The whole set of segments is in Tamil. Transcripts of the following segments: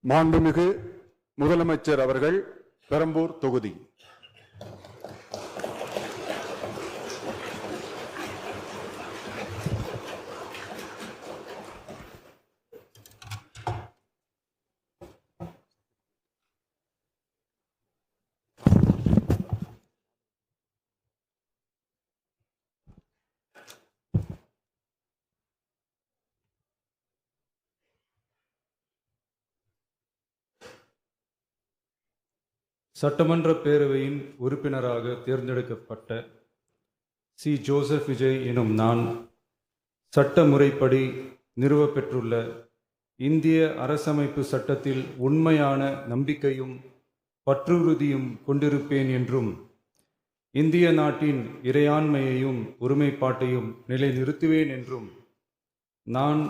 மாண்புமிகு முதலமைச்சர் அவர்கள் பெரம்பூர் தொகுதி. சட்டமன்ற பேரவையின் உறுப்பினராக தேர்ந்தெடுக்கப்பட்ட சி. ஜோசப் விஜய் எனும் நான் சட்ட முறைப்படி நிறுவப்பெற்றுள்ள இந்திய அரசமைப்பு சட்டத்தில் உண்மையான நம்பிக்கையும் பற்றுறுதியும் கொண்டிருப்பேன் என்றும் இந்திய நாட்டின் இறையாண்மையையும் ஒருமைப்பாட்டையும் நிலைநிறுத்துவேன் என்றும் நான்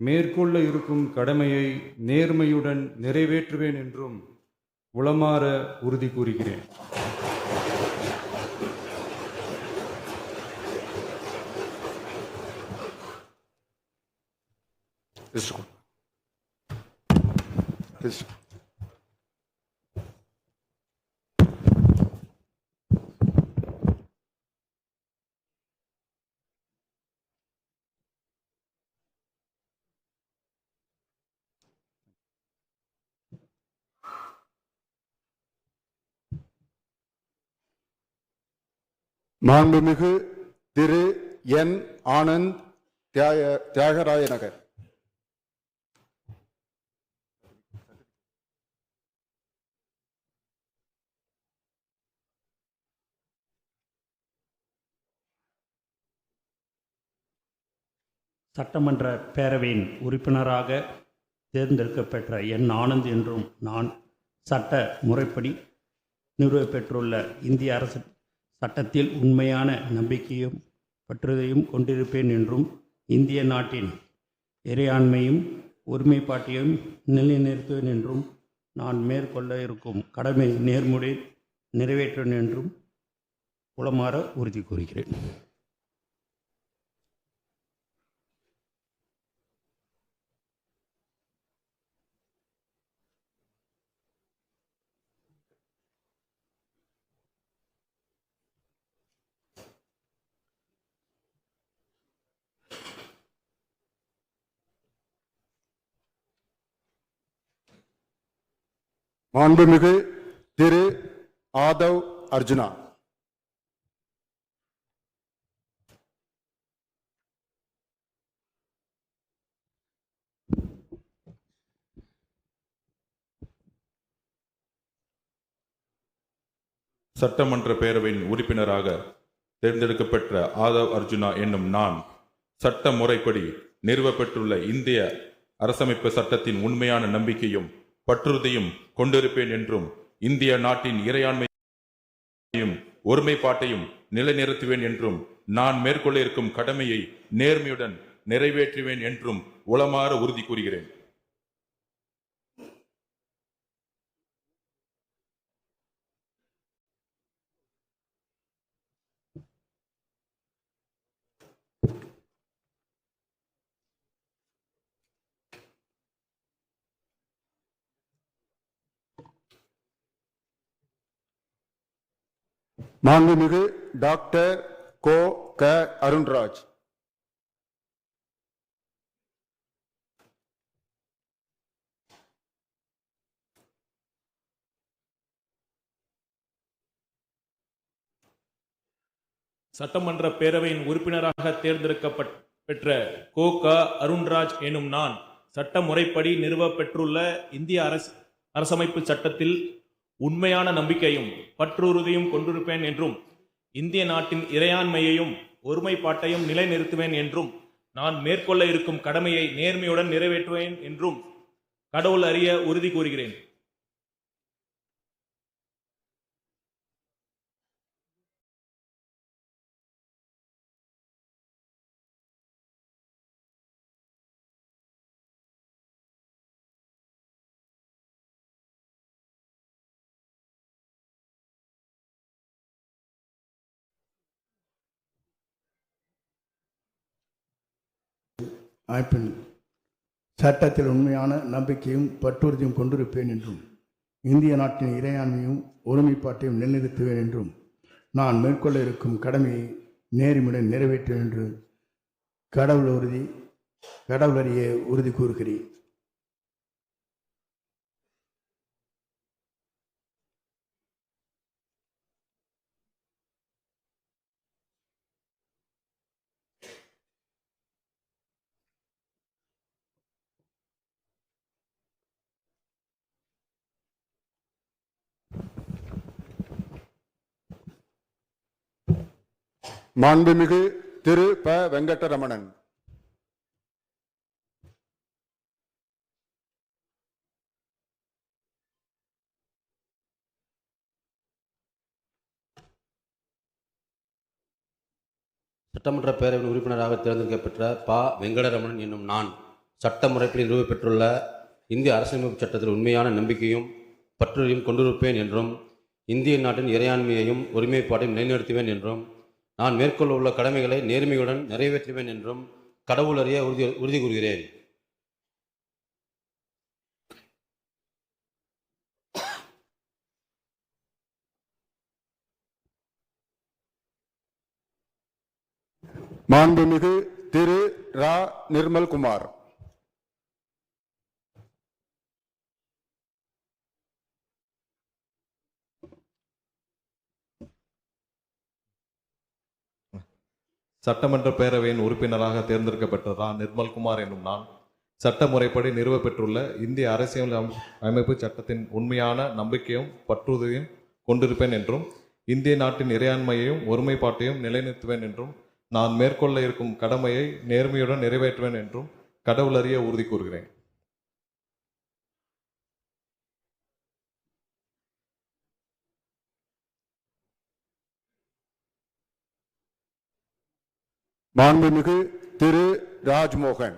மேற்கொள்ள இருக்கும் கடமையை நேர்மையுடன் நிறைவேற்றுவேன் என்றும் உளமாற உறுதி கூறுகிறேன். மாண்புமிகு திரு என். ஆனந்த் தியாகராய நகர். சட்டமன்ற பேரவையின் உறுப்பினராக தேர்ந்தெடுக்கப்பெற்ற என். ஆனந்த் என்றும் நான் சட்ட முறைப்படி நிறுவப்பெற்றுள்ள இந்திய அரசு சட்டத்தில் உண்மையான நம்பிக்கையும் பற்றுதையும் கொண்டிருப்பேன் என்றும் இந்திய நாட்டின் இறையாண்மையும் ஒருமைப்பாட்டையும் நிலைநிறுத்துவேன் என்றும் நான் மேற்கொள்ள இருக்கும் கடமை நேர்முறையில் நிறைவேற்றுவேன் என்றும் உளமாற உறுதி கூறுகிறேன். மாண்புமிகு திரு ஆதவ் அர்ஜுனா. சட்டமன்ற பேரவையின் உறுப்பினராக தேர்ந்தெடுக்கப்பட்ட ஆதவ் அர்ஜுனா என்னும் நான் சட்ட முறைப்படி நிறுவப்பெற்றுள்ள இந்திய அரசமைப்பு சட்டத்தின் உண்மையான நம்பிக்கையும் பற்றுறுதியும் கொண்டிருப்பேன் என்றும் இந்திய நாட்டின் இறையாண்மையையும் ஒருமைப்பாட்டையும் நிலைநிறுத்துவேன் என்றும் நான் மேற்கொள்ள இருக்கும் கடமையை நேர்மையுடன் நிறைவேற்றுவேன் என்றும் உளமாற உறுதி கூறுகிறேன். மாண்புமிகு டாக்டர் கோ. க. அருண்ராஜ். சட்டமன்ற பேரவையின் உறுப்பினராக தேர்ந்தெடுக்கப்பெற்ற கோ. க. அருண்ராஜ் எனும் நான் சட்ட முறைப்படி நிறுவப்பெற்றுள்ள இந்திய அரசமைப்பு சட்டத்தில் உண்மையான நம்பிக்கையும் பற்றுறுதியும் கொண்டிருப்பேன் என்றும் இந்திய நாட்டின் இறையாண்மையையும் ஒருமைப்பாட்டையும் நிலைநிறுத்துவேன் என்றும் நான் மேற்கொள்ள இருக்கும் கடமையை நேர்மையுடன் நிறைவேற்றுவேன் என்றும் கடவுள் அறிய உறுதி கூறுகிறேன். I've been சட்டத்தில் உண்மையான நம்பிக்கையும் பற்றுறுதியும் கொண்டிருப்பேன் என்றும் இந்திய நாட்டின் இறையாண்மையும் ஒருமைப்பாட்டையும் நிலைநிறுத்துவேன் என்றும் நான் மேற்கொள்ள இருக்கும் கடமையை நேர்மையுடன் நிறைவேற்றுவேன் என்று கடவுளறிய உறுதி கூறுகிறேன். மாண்புமிகு திரு ப வெங்கடரமணன். சட்டமன்ற பேரவையின் உறுப்பினராக தேர்ந்தெடுக்கப்பெற்ற ப வெங்கடரமணன் என்னும் நான் சட்ட முறைப்படி நிறுவப்பெற்றுள்ள இந்திய அரசியலமைப்பு சட்டத்தில் உண்மையான நம்பிக்கையும் பற்றுறுதியும் கொண்டிருப்பேன் என்றும் இந்திய நாட்டின் இறையாண்மையையும் ஒருமைப்பாட்டையும் நிலைநிறுத்துவேன் என்றும் நான் மேற்கொள்ள உள்ள கடமைகளை நேர்மையுடன் நிறைவேற்றுவேன் என்றும் கடவுளறிய உறுதி கூறுகிறேன். மாண்புமிகு திரு ரா நிர்மல்குமார். சட்டமன்ற பேரவையின் உறுப்பினராக தேர்ந்தெடுக்கப்பட்ட ரா நிர்மல்குமார் என்னும் நான் சட்ட முறைப்படி நிறுவப்பெற்றுள்ள இந்திய அரசியல் அமைப்பு சட்டத்தின் உண்மையான நம்பிக்கையும் பற்றுறுதியும் கொண்டிருப்பேன் என்றும் இந்திய நாட்டின் இறையாண்மையையும் ஒருமைப்பாட்டையும் நிலைநிறுத்துவேன் என்றும் நான் மேற்கொள்ள இருக்கும் கடமையை நேர்மையுடன் நிறைவேற்றுவேன் என்றும் கடவுளறிய உறுதி கூறுகிறேன். மாண்புமிகு திரு ராஜ்மோகன்.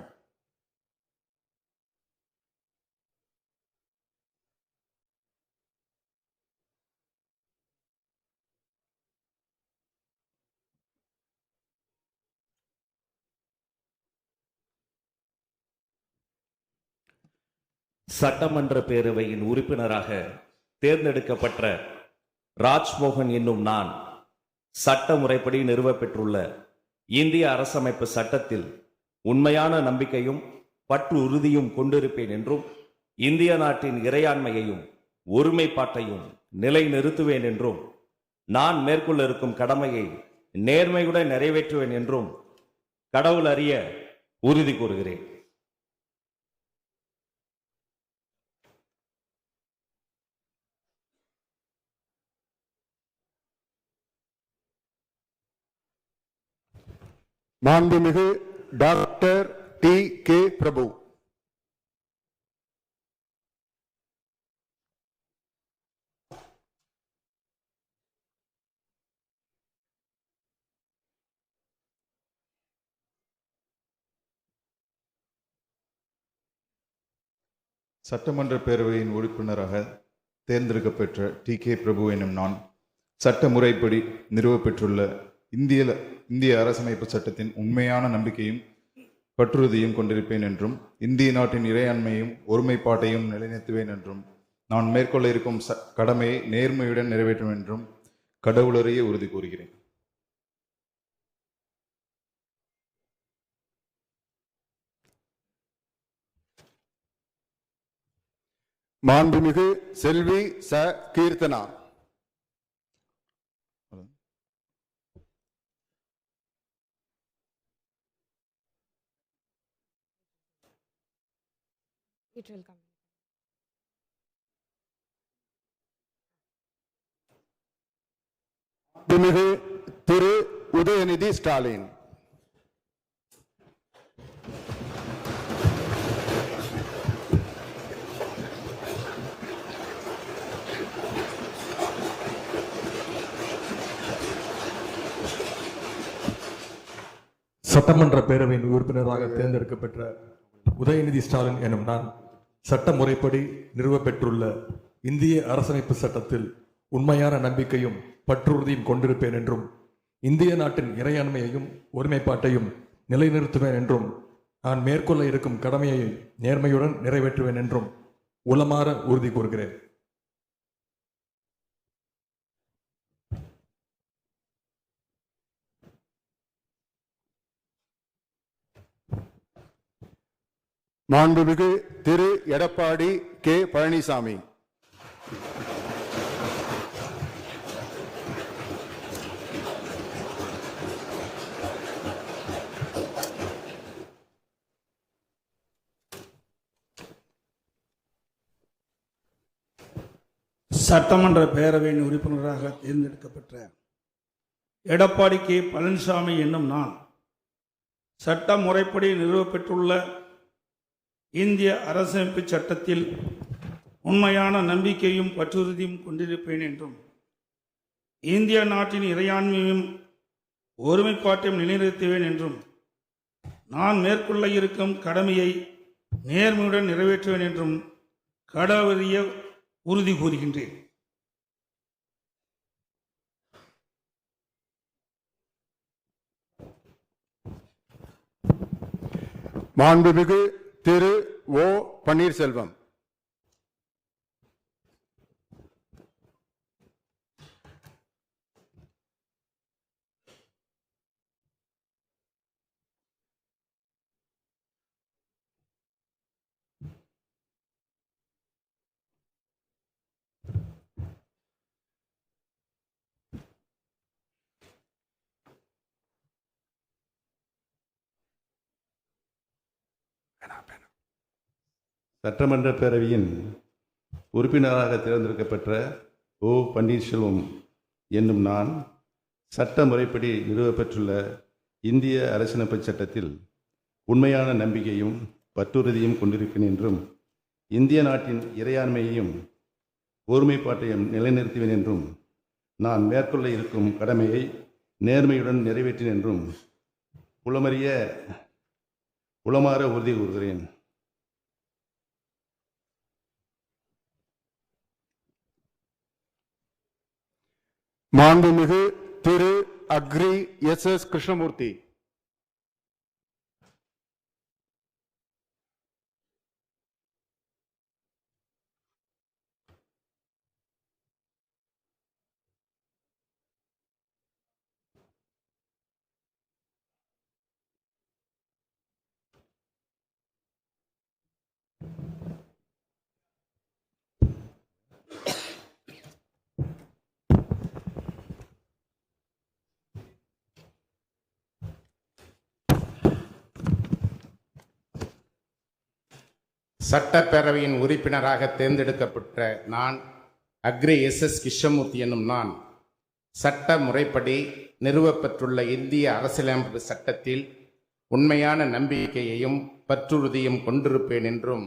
சட்டமன்ற பேரவையின் உறுப்பினராக தேர்ந்தெடுக்கப்பட்ட ராஜ்மோகன் என்னும் நான் சட்ட முறைப்படி நிறுவப்பெற்றுள்ள இந்திய அரசமைப்பு சட்டத்தில் உண்மையான நம்பிக்கையும் பற்று உறுதியும் கொண்டிருப்பேன் என்றும் இந்திய நாட்டின் இறையாண்மையையும் ஒருமைப்பாட்டையும் நிலைநிறுத்துவேன் என்றும் நான் மேற்கொள்ள இருக்கும் கடமையை நேர்மையுடன் நிறைவேற்றுவேன் என்றும் கடவுள் அறிய உறுதி கூறுகிறேன். மாண்புமிகு டாக்டர் டி கே பிரபு. சட்டமன்ற பேரவையின் உறுப்பினராக தேர்ந்தெடுக்கப்பெற்ற டி கே பிரபு என்னும் நான் சட்ட முறைப்படி நிறுவப்பெற்றுள்ள இந்திய அரசமைப்பு சட்டத்தின் உண்மையான நம்பிக்கையும் பற்றுறுதியும் கொண்டிருப்பேன் என்றும் இந்திய நாட்டின் இறையாண்மையும் ஒருமைப்பாட்டையும் நிலைநிறுத்துவேன் என்றும் நான் மேற்கொள்ள இருக்கும் கடமையை நேர்மையுடன் நிறைவேற்றும் என்றும் கடவுளறிய உறுதி கூறுகிறேன். மாண்புமிகு செல்வி ச கீர்த்தனா. It will come. மாண்புமிகு திரு உதயநிதி ஸ்டாலின். சட்டமன்ற பேரவையின் உறுப்பினராக தேர்ந்தெடுக்கப்பட்ட உதயநிதி ஸ்டாலின் எனும் நான் சட்ட முறைப்படி நிறுவப்பெற்றுள்ள இந்திய அரசமைப்பு சட்டத்தில் உண்மையான நம்பிக்கையும் பற்றுறுதியும் கொண்டிருப்பேன் என்றும் இந்திய நாட்டின் இறையாண்மையையும் ஒருமைப்பாட்டையும் நிலைநிறுத்துவேன் என்றும் நான் மேற்கொள்ள இருக்கும் கடமையை நேர்மையுடன் நிறைவேற்றுவேன் என்றும் உளமாற உறுதி கூறுகிறேன். மாண்புமிகு திரு எடப்பாடி கே பழனிசாமி. சட்டமன்ற பேரவையின் உறுப்பினராக தேர்ந்தெடுக்கப்பட்ட எடப்பாடி கே பழனிசாமி என்னும் நான் சட்ட முறைப்படி நிறுவப்பெற்றுள்ள இந்திய அரசமைப்பு சட்டத்தில் உண்மையான நம்பிக்கையும் பற்றுறுதியும் கொண்டிருப்பேன் என்றும் இந்திய நாட்டின் இறையாண்மையும் ஒருமைப்பாட்டையும் நிலைநிறுத்துவேன் என்றும் நான் மேற்கொள்ள இருக்கும் கடமையை நேர்மையுடன் நிறைவேற்றுவேன் என்றும் கடவுளிய உறுதி கூறுகின்றேன். மாண்புமிகு திரு ஓ பன்னீர்செல்வம். சட்டமன்ற பேரவையின் உறுப்பினராக தேர்ந்தெடுக்கப்பட்ட ஓ பன்னீர்செல்வம் என்னும் நான் சட்ட முறைப்படி நிறுவப்பெற்றுள்ள இந்திய அரசியலமைப்பு சட்டத்தில் உண்மையான நம்பிக்கையும் பற்றுறுதியும் கொண்டிருப்பேன் என்றும் இந்திய நாட்டின் இறையாண்மையையும் ஒருமைப்பாட்டையும் நிலைநிறுத்துவேன் என்றும் நான் மேற்கொள்ள இருக்கும் கடமையை நேர்மையுடன் நிறைவேற்றேன் என்றும் உளமாற உறுதி கூறுகிறேன். மாண்புமிகு திரு அக்ரி எஸ் கிருஷ்ணமூர்த்தி. சட்டப்பேரவையின் உறுப்பினராக தேர்ந்தெடுக்கப்பட்ட நான் அக்ரி எஸ் கிருஷ்ணமூர்த்தி என்னும் நான் சட்ட முறைப்படி நிறுவப்பெற்றுள்ள இந்திய அரசியலமைப்பு சட்டத்தில் உண்மையான நம்பிக்கையையும் பற்றுறுதியும் கொண்டிருப்பேன் என்றும்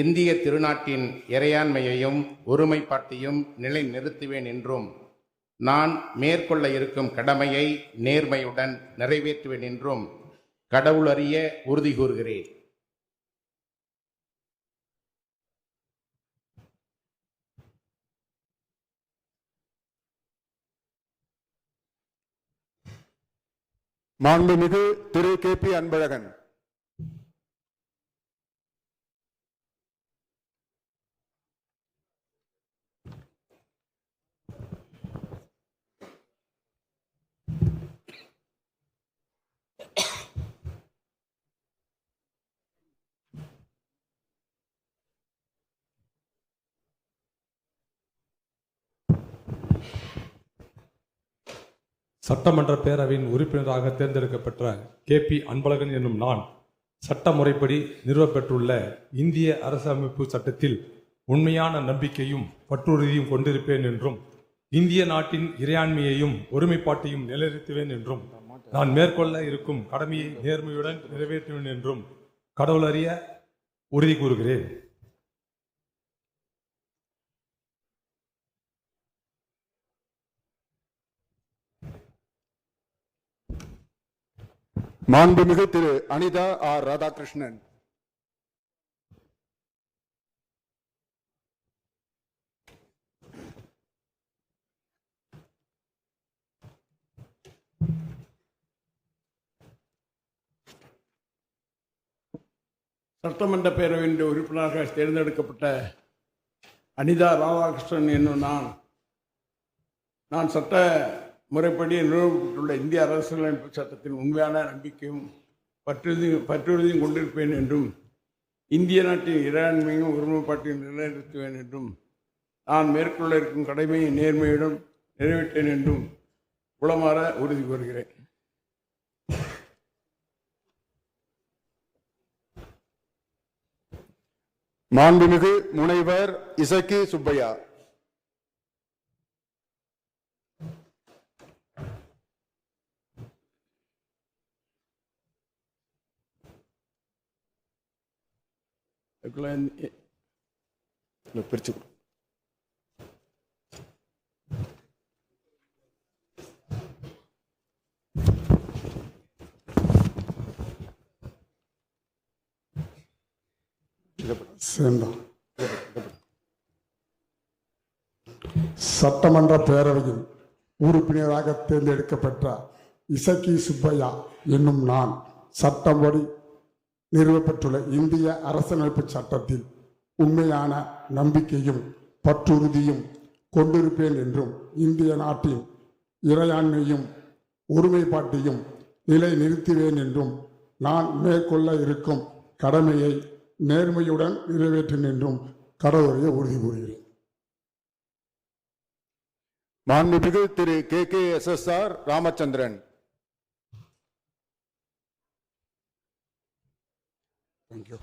இந்திய திருநாட்டின் இறையாண்மையையும் ஒருமைப்பாட்டையும் நிலைநிறுத்துவேன் என்றும் நான் மேற்கொள்ள இருக்கும் கடமையை நேர்மையுடன் நிறைவேற்றுவேன் என்றும் கடவுளறிய உறுதி கூறுகிறேன். மாண்புமிகு திரு கே பி அன்பழகன். சட்டமன்ற பேரவையின் உறுப்பினராக தேர்ந்தெடுக்கப்பட்ட கே பி அன்பழகன் என்னும் நான் சட்ட முறைப்படி நிறுவப்பெற்றுள்ள இந்திய அரசமைப்பு சட்டத்தில் உண்மையான நம்பிக்கையும் பற்றுறுதியும் கொண்டிருப்பேன் என்றும் இந்திய நாட்டின் இறையாண்மையையும் ஒருமைப்பாட்டையும் நிலைநிறுத்துவேன் என்றும் நான் மேற்கொள்ள இருக்கும் கடமையை நேர்மையுடன் நிறைவேற்றுவேன் என்றும் கடவுளறிய உறுதி கூறுகிறேன். மாண்புமிகு திரு அனிதா ஆர் ராதாகிருஷ்ணன். சட்டமன்ற பேரவையின் உறுப்பினராக தேர்ந்தெடுக்கப்பட்ட அனிதா ராதாகிருஷ்ணன் என்னும் நான் சட்ட முறைப்படி நிறுவப்பட்டுள்ள இந்திய அரசியலமைப்பு சட்டத்தின் உண்மையான நம்பிக்கையும் பற்றுறுதியும் கொண்டிருப்பேன் என்றும் இந்திய நாட்டின் இறையாண்மையும் ஒருமைப்பாட்டையும் நிலைநிறுத்துவேன் என்றும் நான் மேற்கொள்ள இருக்கும் கடமையை நேர்மையுடன் நிறைவேற்றேன் என்றும் உளமாற உறுதி கூறுகிறேன். மாண்புமிகு முனைவர் இசக்கி சுப்பையா. பிரிச்சு சட்டமன்ற பேரவையில் உறுப்பினராக தேர்ந்தெடுக்கப்பட்ட இசக்கி சுப்பையா என்னும் நான் சட்டப்படி நிறுவப்பட்டுள்ள இந்திய அரசியலமைப்பு சட்டத்தில் உண்மையான நம்பிக்கையும் பற்றுறுதியும் கொண்டிருப்பேன் என்றும் இந்திய நாட்டின் இறையாண்மையும் ஒருமைப்பாட்டையும் நிலைநிறுத்துவேன் என்றும் நான் மேற்கொள்ள இருக்கும் கடமையை நேர்மையுடன் நிறைவேற்றேன் என்றும் கடவுளையை உறுதி கூறுகிறேன். மாண்புமிகு திரு KKSSR ராமச்சந்திரன். தேங்க்யூ.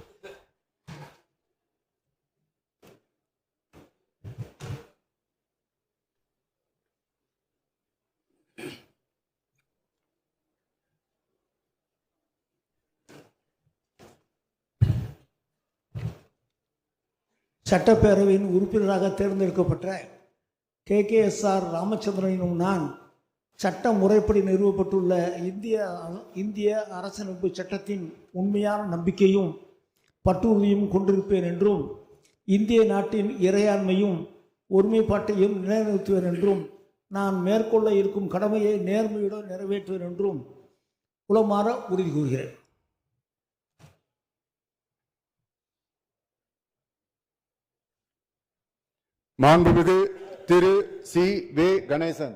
சட்டப்பேரவையின் உறுப்பினராக தேர்ந்தெடுக்கப்பட்ட KKSR ராமச்சந்திரன் எனும் நான் சட்ட முறைப்படி நிறுவப்பட்டுள்ள இந்திய அரசியலமைப்பு சட்டத்தின் உண்மையான நம்பிக்கையும் பற்றுறுதியும் கொண்டிருப்பேன் என்றும் இந்திய நாட்டின் இறையாண்மையும் ஒருமைப்பாட்டையும் நிலைநிறுத்துவேன் என்றும் நான் மேற்கொள்ள இருக்கும் கடமையை நேர்மையுடன் நிறைவேற்றுவேன் என்றும் உளமாற உறுதி கூறுகிறேன். மாண்புமிகு திரு C.V. கணேசன்.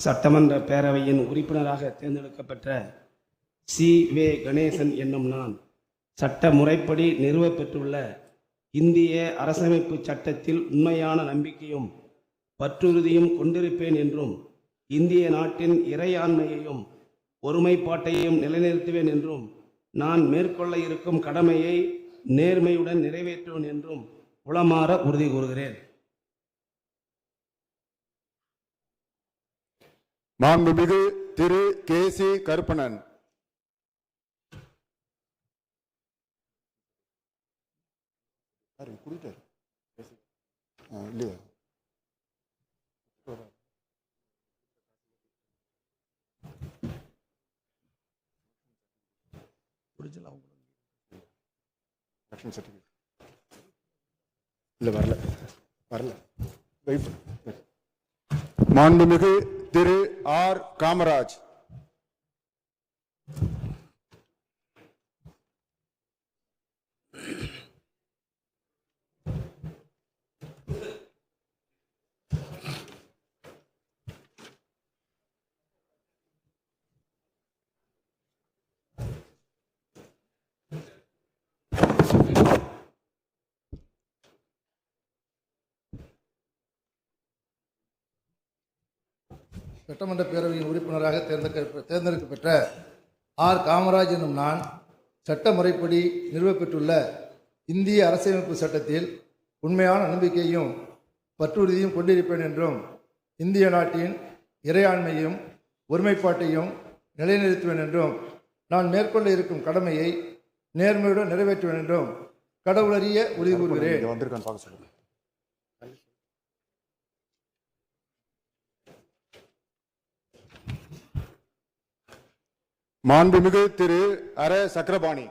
சட்டமன்ற பேரவையின் உறுப்பினராக தேர்ந்தெடுக்கப்பட்ட C.V. கணேசன் என்னும் நான் சட்ட முறைப்படி நிறுவப்பெற்றுள்ள இந்திய அரசமைப்பு சட்டத்தில் உண்மையான நம்பிக்கையும் பற்றுறுதியும் கொண்டிருப்பேன் என்றும் இந்திய நாட்டின் இறையாண்மையையும் ஒருமைப்பாட்டையும் நிலைநிறுத்துவேன் என்றும் நான் மேற்கொள்ள இருக்கும் கடமையை நேர்மையுடன் நிறைவேற்றுவேன் என்றும் உளமாற உறுதி கூறுகிறேன். மாண்புமிகு திரு K.C. கருப்பணன். மாண்புமிகு திரு R. காமராஜ். சட்டமன்ற பேரவையின் உறுப்பினராக தேர்ந்தெடுக்கப்பட்ட R. காமராஜ் என்னும் நான் சட்ட முறைப்படி நிறுவப்பெற்றுள்ள இந்திய அரசியலமைப்பு சட்டத்தில் உண்மையான நம்பிக்கையும் பற்றுறுதியும் கொண்டிருப்பேன் என்றும் இந்திய நாட்டின் இறையாண்மையும் ஒருமைப்பாட்டையும் நிலைநிறுத்துவேன் என்றும் நான் மேற்கொள்ள இருக்கும் கடமையை நேர்மையுடன் நிறைவேற்றுவேன் என்றும் கடவுளறிய உறுதி கூறுகிறேன். மாண்புமிகு திரு அர சக்கரபாணி.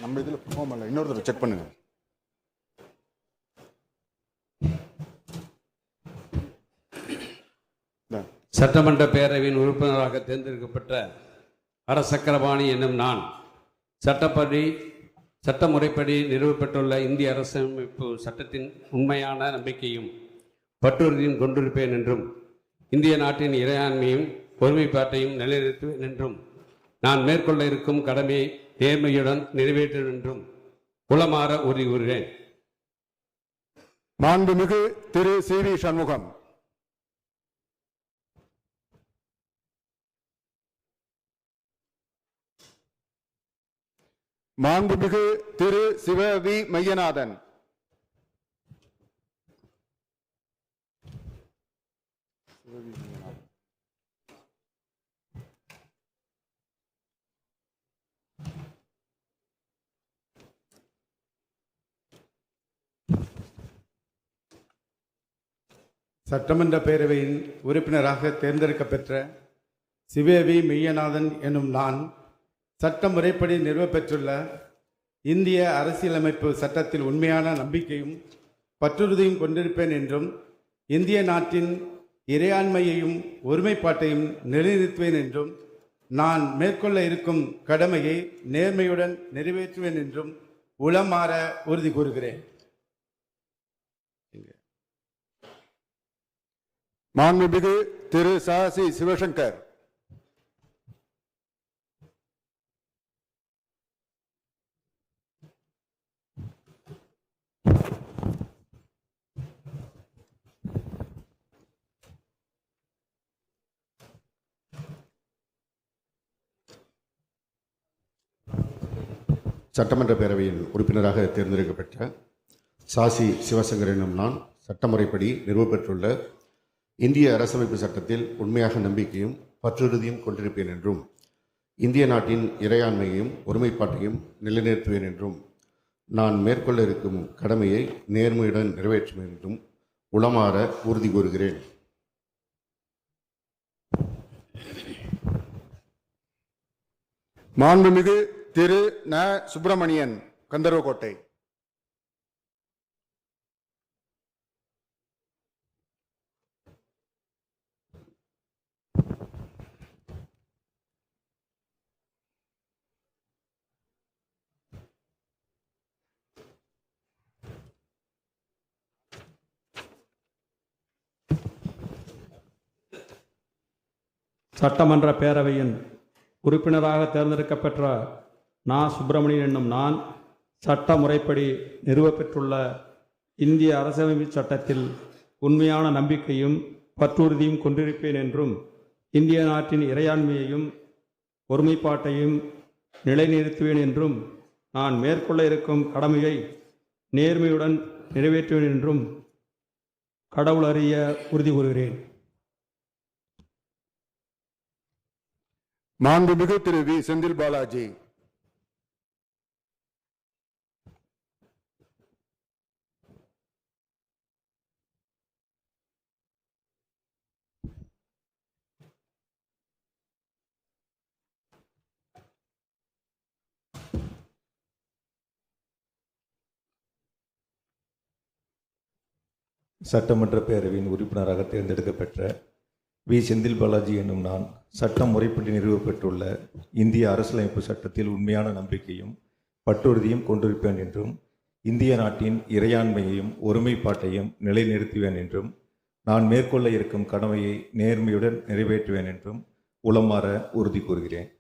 நம்ம இதுல பெர்ஃபார்ம் பண்ணல, இன்னொரு தடவை செக் பண்ணுங்க. சட்டமன்ற பேரவையின் உறுப்பினராக தேர்ந்தெடுக்கப்பட்ட அர சக்கரபாணி என்னும் நான் சட்ட முறைப்படி நிறுவப்பட்டுள்ள இந்திய அரசமைப்பு சட்டத்தின் உண்மையான நம்பிக்கையும் பற்றுறுதியும் கொண்டிருப்பேன் என்றும் இந்திய நாட்டின் இறையாண்மையும் ஒருமைப்பாட்டையும் நிலைநிறுத்துவேன் என்றும் நான் மேற்கொள்ள இருக்கும் கடமையை நேர்மையுடன் நிறைவேற்றுவேன் என்றும் உளமாற உறுதி கூறுகிறேன். மாண்புமிகு திரு சி வி சண்முகம். மாண்புமிகு திரு சிவ வி மையநாதன். சட்டமன்ற பேரவையின் உறுப்பினராக தேர்ந்தெடுக்கப்பெற்ற சிவவி மெய்யநாதன் எனும் நான் சட்ட முறைப்படி நிறுவப்பெற்றுள்ள இந்திய அரசியலமைப்பு சட்டத்தில் உண்மையான நம்பிக்கையும் பற்றுறுதியும் கொண்டிருப்பேன் என்றும் இந்திய நாட்டின் இறையாண்மையையும் ஒருமைப்பாட்டையும் நிலைநிறுத்துவேன் என்றும் நான் மேற்கொள்ள இருக்கும் கடமையை நேர்மையுடன் நிறைவேற்றுவேன் என்றும் உளமாற உறுதி கூறுகிறேன். மாண்புமிகு திரு சாசி சிவசங்கர். சட்டமன்ற பேரவையின் உறுப்பினராக தேர்ந்தெடுக்கப்பட்ட சாசி சிவசங்கர் எனும் நான் சட்டமுறைப்படி நிறுவப்பெற்றுள்ள இந்திய அரசமைப்பு சட்டத்தில் உண்மையாக நம்பிக்கையும் பற்றுறுதியும் கொண்டிருப்பேன் என்றும் இந்திய நாட்டின் இறையாண்மையையும் ஒருமைப்பாட்டையும் நிலைநிறுத்துவேன் என்றும் நான் மேற்கொள்ள இருக்கும் கடமையை நேர்மையுடன் நிறைவேற்றுவேன் என்றும் உளமாற உறுதி கூறுகிறேன். மாண்புமிகு திரு ந சுப்பிரமணியன், கந்தர்வக்கோட்டை. சட்டமன்ற பேரவையின் உறுப்பினராக தேர்ந்தெடுக்கப்பெற்ற நா சுப்பிரமணியன் என்னும் நான் சட்ட முறைப்படி நிறுவப்பெற்றுள்ள இந்திய அரசியலமைப்பு சட்டத்தில் உண்மையான நம்பிக்கையும் பற்றுறுதியும் கொண்டிருப்பேன் என்றும் இந்திய நாட்டின் இறையாண்மையையும் ஒருமைப்பாட்டையும் நிலைநிறுத்துவேன் என்றும் நான் மேற்கொள்ள இருக்கும் கடமையை நேர்மையுடன் நிறைவேற்றுவேன் என்றும் கடவுள் அறிய உறுதி கூறுகிறேன். மாண்புமிகு திரு வி செந்தில் பாலாஜி. சட்டமன்ற பேரவையின் உறுப்பினராக தேர்ந்தெடுக்கப்பெற்ற வி செந்தில் பாலாஜி என்னும் நான் சட்டம் முறைப்படி நிறுவப்பெற்றுள்ள இந்திய அரசியலமைப்பு சட்டத்தில் உண்மையான நம்பிக்கையும் பற்றுறுதியும் கொண்டிருப்பேன் என்றும் இந்திய நாட்டின் இறையாண்மையையும் ஒருமைப்பாட்டையும் நிலைநிறுத்துவேன் என்றும் நான் மேற்கொள்ள இருக்கும் கடமையை நேர்மையுடன் நிறைவேற்றுவேன் என்றும் உளமாற உறுதி கூறுகிறேன்.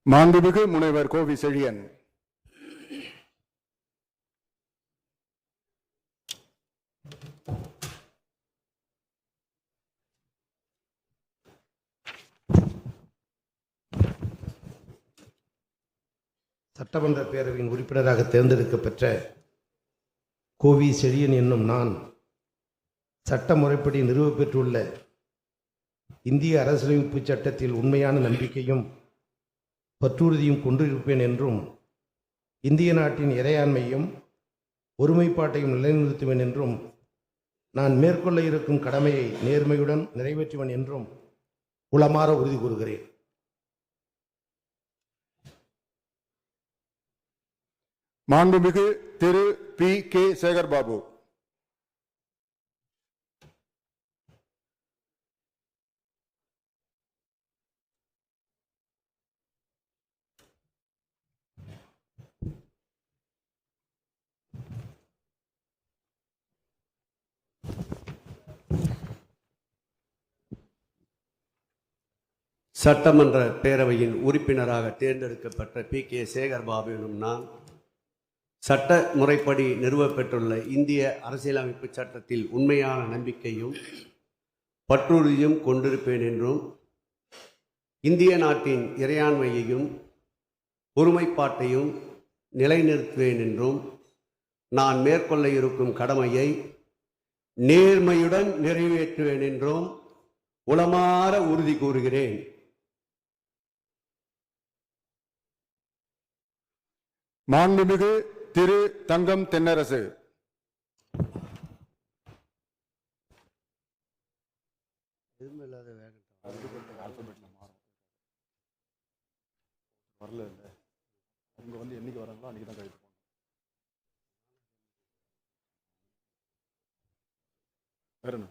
மாண்புமிகு முனைவர் கோவி செழியன். சட்டமன்ற பேரவையின் உறுப்பினராக தேர்ந்தெடுக்கப்பெற்ற கோவி செழியன் என்னும் நான் சட்ட முறைப்படி நிறுவப்பெற்றுள்ள இந்திய அரசியலமைப்பு சட்டத்தில் உண்மையான நம்பிக்கையும் பற்றுறுதியும் கொண்டிருப்பேன் என்றும் இந்திய நாட்டின் இறையாண்மையும் ஒருமைப்பாட்டையும் நிலைநிறுத்துவேன் என்றும் நான் மேற்கொள்ள இருக்கும் கடமையை நேர்மையுடன் நிறைவேற்றுவேன் என்றும் உளமாற உறுதி கூறுகிறேன். மாண்புமிகு திரு பி கே சேகர் பாபு. சட்டமன்ற பேரவையின் உறுப்பினராக தேர்ந்தெடுக்கப்பட்ட பி கே சேகர் பாபு எனும் நான் சட்ட முறைப்படி நிறுவப்பெற்றுள்ள இந்திய அரசியலமைப்பு சட்டத்தில் உண்மையான நம்பிக்கையும் பற்றுறுதியும் கொண்டிருப்பேன் என்றும் இந்திய நாட்டின் இறையாண்மையையும் ஒருமைப்பாட்டையும் நிலைநிறுத்துவேன் என்றும் நான் மேற்கொள்ள இருக்கும் கடமையை நேர்மையுடன் நிறைவேற்றுவேன் என்றும் உளமாற உறுதி கூறுகிறேன். மாண்புமிகு திரு தங்கம் தென்னரசு. வரல இல்லை அவங்க வந்து என்னைக்கு வராங்களோ அன்னைக்கு தான் கழித்து போகணும். வேற என்ன?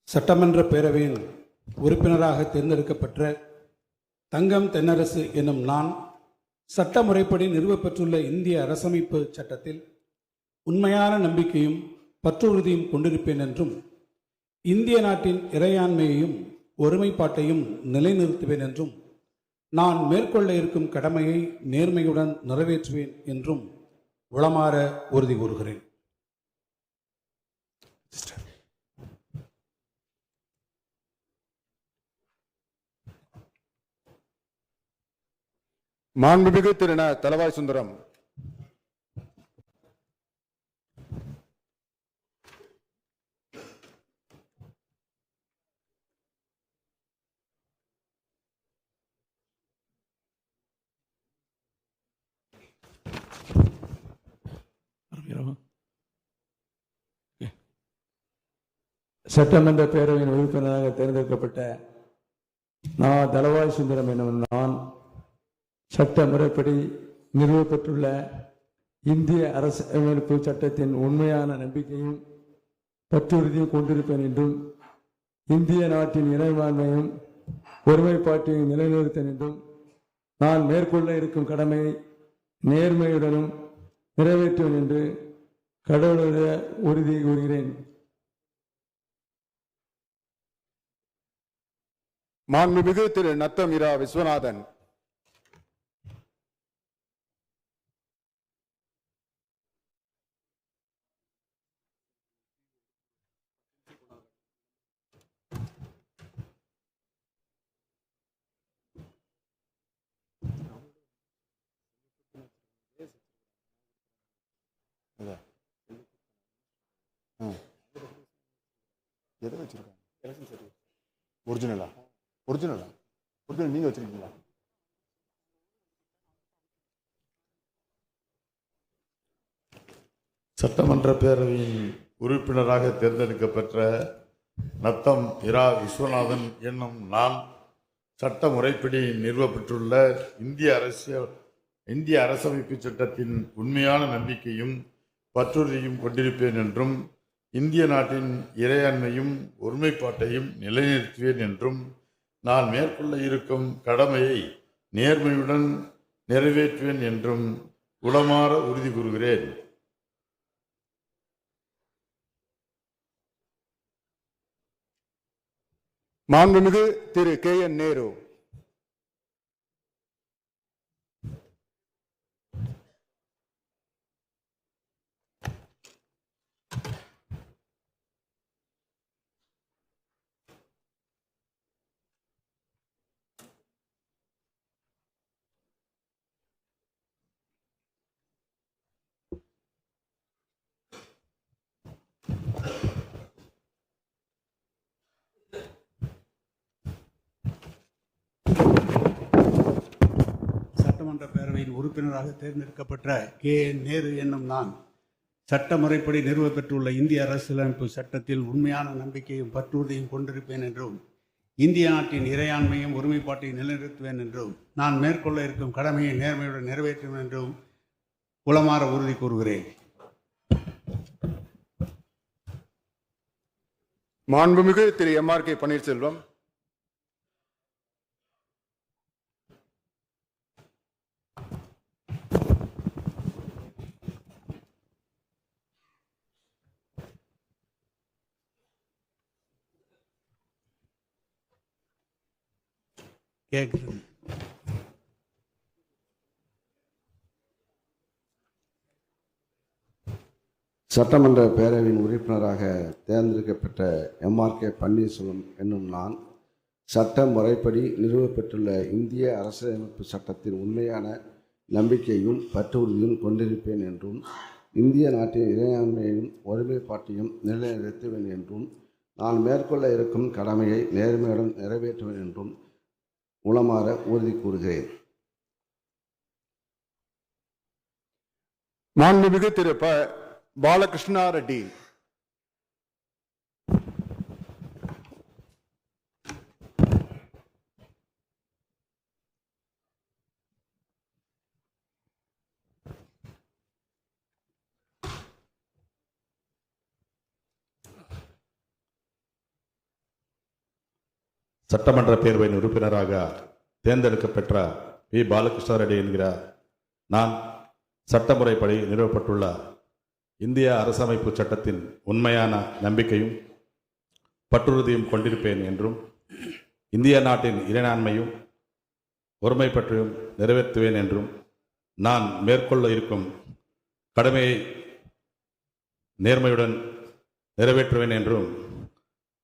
சட்டமன்ற பேரவையின் உறுப்பினராக தேர்ந்தெடுக்கப்பட்ட தங்கம் தென்னரசு என்னும் நான் சட்ட முறைப்படி நிறுவப்பெற்றுள்ள இந்திய அரசமைப்பு சட்டத்தில் உண்மையான நம்பிக்கையும் பற்றுறுதியும் கொண்டிருப்பேன் என்றும் இந்திய நாட்டின் இறையாண்மையையும் ஒருமைப்பாட்டையும் நிலைநிறுத்துவேன் என்றும் நான் மேற்கொள்ள இருக்கும் கடமையை நேர்மையுடன் நிறைவேற்றுவேன் என்றும் உளமாற உறுதி கூறுகிறேன். மாண்புமிகு திரு ந. தளவாய் சுந்தரம். சட்டமன்ற பேரவையின் உறுப்பினராக தேர்ந்தெடுக்கப்பட்ட நான் தளவாய் சுந்தரம் என்னும் நான் சட்ட முறைப்படி நிறுவப்பெற்றுள்ள இந்திய அரசியலமைப்பு சட்டத்தின் உண்மையான நம்பிக்கையும் பற்றுறுதியும் கொண்டிருப்பேன் என்றும் இந்திய நாட்டின் இறையாண்மையும் ஒருமைப்பாட்டையும் நிலைநிறுத்தேன் என்றும் நான் மேற்கொள்ள இருக்கும் கடமையை நேர்மையுடனும் நிறைவேற்றுவேன் என்று கடவுளுடைய உறுதி கூறுகிறேன். மாண்புமிகு திரு நத்தம் இரா விஸ்வநாதன். எதை வச்சிருக்காங்க? ஒரிஜினலா ஒரிஜினல் நீங்க வச்சிருக்கீங்களா? சட்டமன்ற பேரவையின் உறுப்பினராக தேர்ந்தெடுக்கப்பெற்ற நத்தம் இரா விஸ்வநாதன் என்னும் நான் சட்ட முறைப்படி நிறுவப்பட்டுள்ள இந்திய அரசமைப்பு சட்டத்தின் உண்மையான நம்பிக்கையும் பற்றுறுதியும் கொண்டிருப்பேன் என்றும் இந்திய நாட்டின் இறையாண்மையும் ஒருமைப்பாட்டையும் நிலைநிறுத்துவேன் என்றும் நான் மேற்கொள்ள இருக்கும் கடமையை நேர்மையுடன் நிறைவேற்றுவேன் என்றும் உளமாற உறுதி கூறுகிறேன். மாண்புமிகு திரு கே என் நேரு. சட்டமன்ற பேரவையின் உறுப்பினராக தேர்ந்தெடுக்கப்பட்ட கே.என். நேரு என்னும் நான் சட்ட முறைப்படி நிறுவப்பெற்றுள்ள இந்திய அரசியலமைப்பு சட்டத்தில் உண்மையான நம்பிக்கையும் பற்றுறுதியும் கொண்டிருப்பேன் என்றும் இந்திய நாட்டின் இறையாண்மையும் ஒருமைப்பாட்டையும் நிலைநிறுத்துவேன் என்றும் நான் மேற்கொள்ள இருக்கும் கடமையை நேர்மையுடன் நிறைவேற்றுவேன் என்றும் உளமாற உறுதி கூறுகிறேன். மாண்புமிகு திரு M.R.K. பன்னீர்செல்வம். கேட்குறேன். சட்டமன்ற பேரவையின் உறுப்பினராக தேர்ந்தெடுக்கப்பட்ட M.R.K. பன்னீர்செல்வம் என்னும் நான் சட்ட முறைப்படி நிறுவப்பெற்றுள்ள இந்திய அரசியலமைப்பு சட்டத்தின் உண்மையான நம்பிக்கையும் பற்றுறுதியும் கொண்டிருப்பேன் என்றும் இந்திய நாட்டின் இறையாண்மையையும் ஒருமைப்பாட்டையும் நிலைநிறுத்துவேன் என்றும் நான் மேற்கொள்ள இருக்கும் கடமையை நேர்மையுடன் நிறைவேற்றுவேன் என்றும் உளமாற உறுதி கூறுகிறேன். மாண்புமிகு திரு பாலகிருஷ்ணா ரெட்டி. சட்டமன்ற பேரவையின் உறுப்பினராக தேர்ந்தெடுக்கப்பெற்ற வி. பாலகிருஷ்ண ரெட்டி என்கிறார் நான் சட்டமுறைப்படி நிறுவப்பட்டுள்ள இந்திய அரசமைப்பு சட்டத்தின் உண்மையான நம்பிக்கையும் பற்றுறுதியும் கொண்டிருப்பேன் என்றும் இந்திய நாட்டின் இறையாண்மையும் ஒருமைப்பற்றையும் நிறைவேற்றுவேன் என்றும் நான் மேற்கொள்ள இருக்கும் கடமையை நேர்மையுடன் நிறைவேற்றுவேன் என்றும்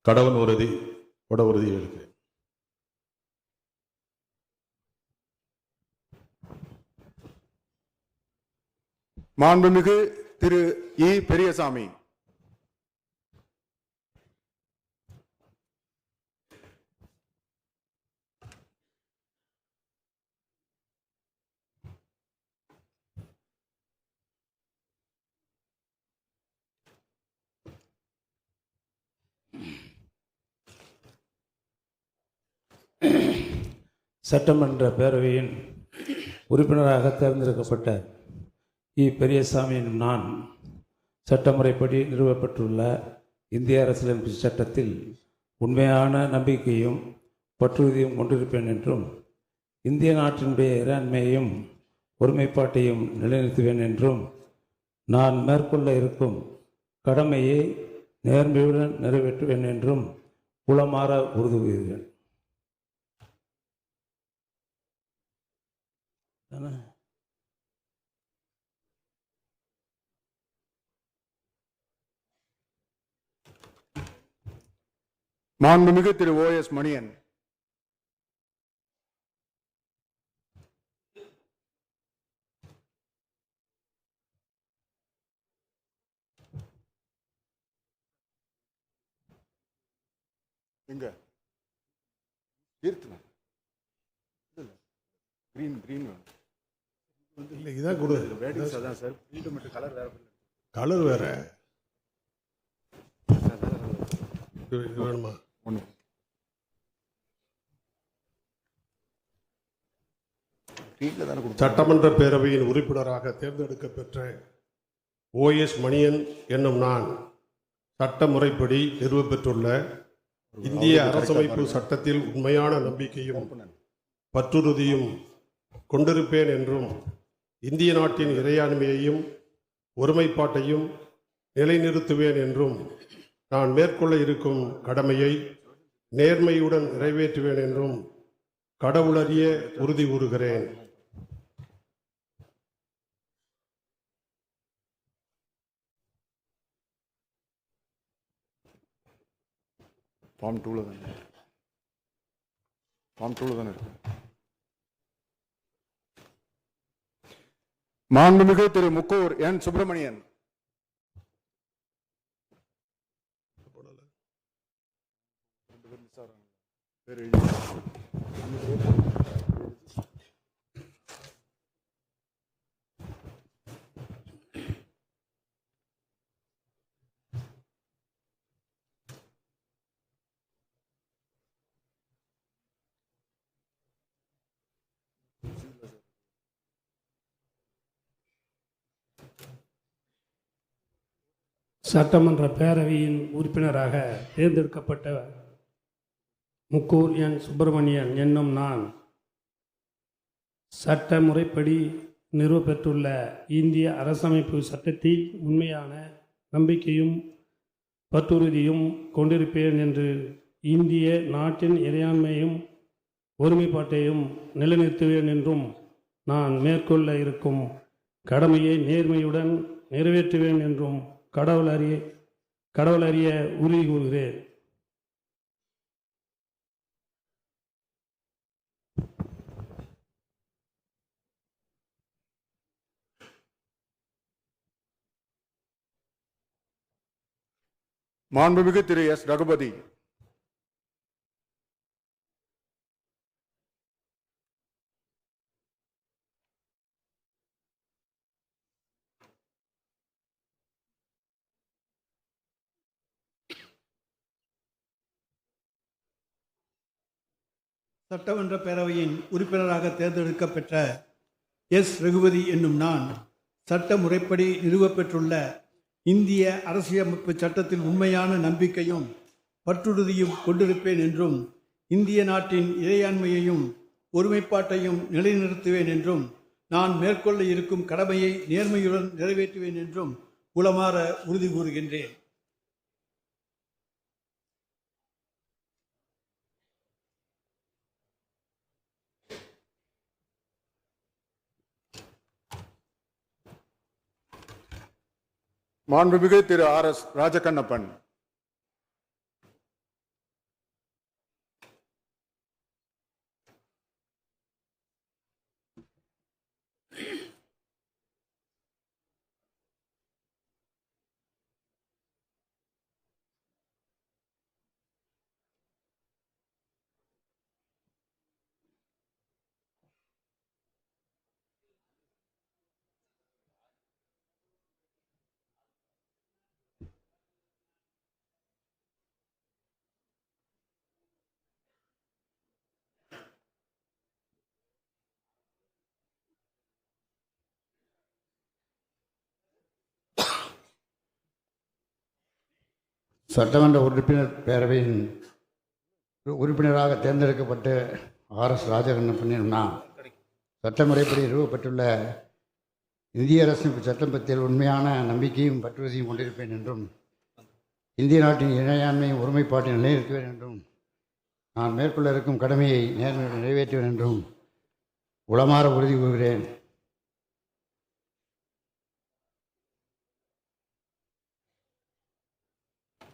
கடவுள் உறுதி எடுக்கிறேன். மாண்புமிகு திரு இ. பெரியசாமி. சட்டமன்ற பேரவையின் உறுப்பினராக தேர்ந்தெடுக்கப்பட்ட இ. பெரியசாமி எனும் நான் சட்டமுறைப்படி நிறுவப்பட்டுள்ள இந்திய அரசியலமைப்பு சட்டத்தில் உண்மையான நம்பிக்கையும் பற்றுறுதியும் கொண்டிருப்பேன் என்றும் இந்திய நாட்டினுடைய இறையாண்மையையும் ஒருமைப்பாட்டையும் நிலைநிறுத்துவேன் என்றும் நான் மேற்கொள்ள இருக்கும் கடமையை நேர்மையுடன் நிறைவேற்றுவேன் என்றும் உளமாற உறுதி கூறுகிறேன். மாண்புமிகு திரு O.S. மணியன். எங்க கீர்த்தனா கிரீன் இல்லை இதான் கொடு. அதான் சார் கலர் வேற கலர் வேற வேணுமா? சட்டமன்ற பேரவையின் உறுப்பினராக தேர்ந்தெடுக்கப்பெற்ற O.S. மணியன் என்னும் நான் சட்ட முறைப்படி நிறுவப்பெற்றுள்ள இந்திய அரசமைப்பு சட்டத்தில் உண்மையான நம்பிக்கையும் பற்றுறுதியும் கொண்டிருப்பேன் என்றும் இந்திய நாட்டின் இறையாண்மையையும் ஒருமைப்பாட்டையும் நிலைநிறுத்துவேன் என்றும் நான் மேற்கொள்ள இருக்கும் கடமையை நேர்மையுடன் நிறைவேற்றுவேன் என்றும் கடவுளறிய உறுதி கூறுகிறேன். ஃபார்ம் 2 தானே இருக்கு. மாண்புமிகு திரு முக்கூர் என். சுப்பிரமணியன். சட்டமன்ற பேரவையின் உறுப்பினராக தேர்ந்தெடுக்கப்பட்ட முக்கூர் என் சுப்பிரமணியன் என்னும் நான் சட்ட முறைப்படி நிறுவப்பெற்றுள்ள இந்திய அரசமைப்பு சட்டத்தில் உண்மையான நம்பிக்கையும் பற்றுறுதியும் கொண்டிருப்பேன் என்று இந்திய நாட்டின் இறையாண்மையும் ஒருமைப்பாட்டையும் நிலைநிறுத்துவேன் என்றும் நான் மேற்கொள்ள இருக்கும் கடமையை நேர்மையுடன் நிறைவேற்றுவேன் என்றும் கடவுள் அறிய உறுதி கூறுகிறேன். மாண்புமிகு திரு எஸ் ரகுபதி. சட்டமன்ற பேரவையின் உறுப்பினராக தேர்ந்தெடுக்கப்பெற்ற எஸ் ரகுபதி என்னும் நான் சட்ட முறைப்படி நிறுவப்பெற்றுள்ள இந்திய அரசியலமைப்பு சட்டத்தில் உண்மையான நம்பிக்கையும் பற்றுறுதியும் கொண்டிருப்பேன் என்றும் இந்திய நாட்டின் இறையாண்மையையும் ஒருமைப்பாட்டையும் நிலைநிறுத்துவேன் என்றும் நான் மேற்கொள்ள இருக்கும் கடமையை நேர்மையுடன் நிறைவேற்றுவேன் என்றும் உளமாற உறுதி கூறுகின்றேன். மாண்புமிகு திரு ஆர் எஸ் ராஜகண்ணப்பன். சட்டமன்ற உறுப்பினர் பேரவையின் உறுப்பினராக தேர்ந்தெடுக்கப்பட்ட ஆர் எஸ் ராஜகண்ணப்பன் நான் சட்டமுறைப்படி நிறுவப்பட்டுள்ள இந்திய அரசியலமைப்பு சட்டத்தில் உண்மையான நம்பிக்கையும் பற்றுறுதியும் கொண்டிருப்பேன் என்றும் இந்திய நாட்டின் இறையாண்மையும் ஒருமைப்பாட்டை நிலைநிறுத்துவேன் என்றும் நான் மேற்கொள்ள இருக்கும் கடமையை நேர்மையுடன் நிறைவேற்றுவேன் என்றும் உளமாற உறுதி கூறுகிறேன்.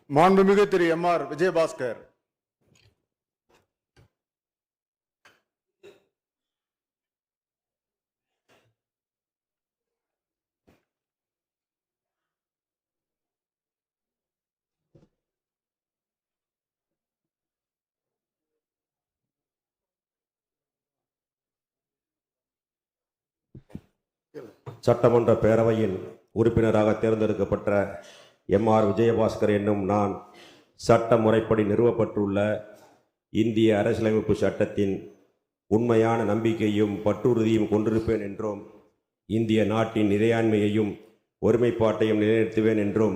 மாண்புமிகு திரு எம் ஆர் விஜயபாஸ்கர். சட்டமன்ற பேரவையின் உறுப்பினராக தேர்ந்தெடுக்கப்பட்ட எம் ஆர் விஜயபாஸ்கர் என்னும் நான் சட்ட முறைப்படி நிறுவப்பட்டுள்ள இந்திய அரசியலமைப்பு சட்டத்தின் உண்மையான நம்பிக்கையும் பற்றுறுதியும் கொண்டிருப்பேன் என்றும் இந்திய நாட்டின் இறையாண்மையையும் ஒருமைப்பாட்டையும் நிலைநிறுத்துவேன் என்றும்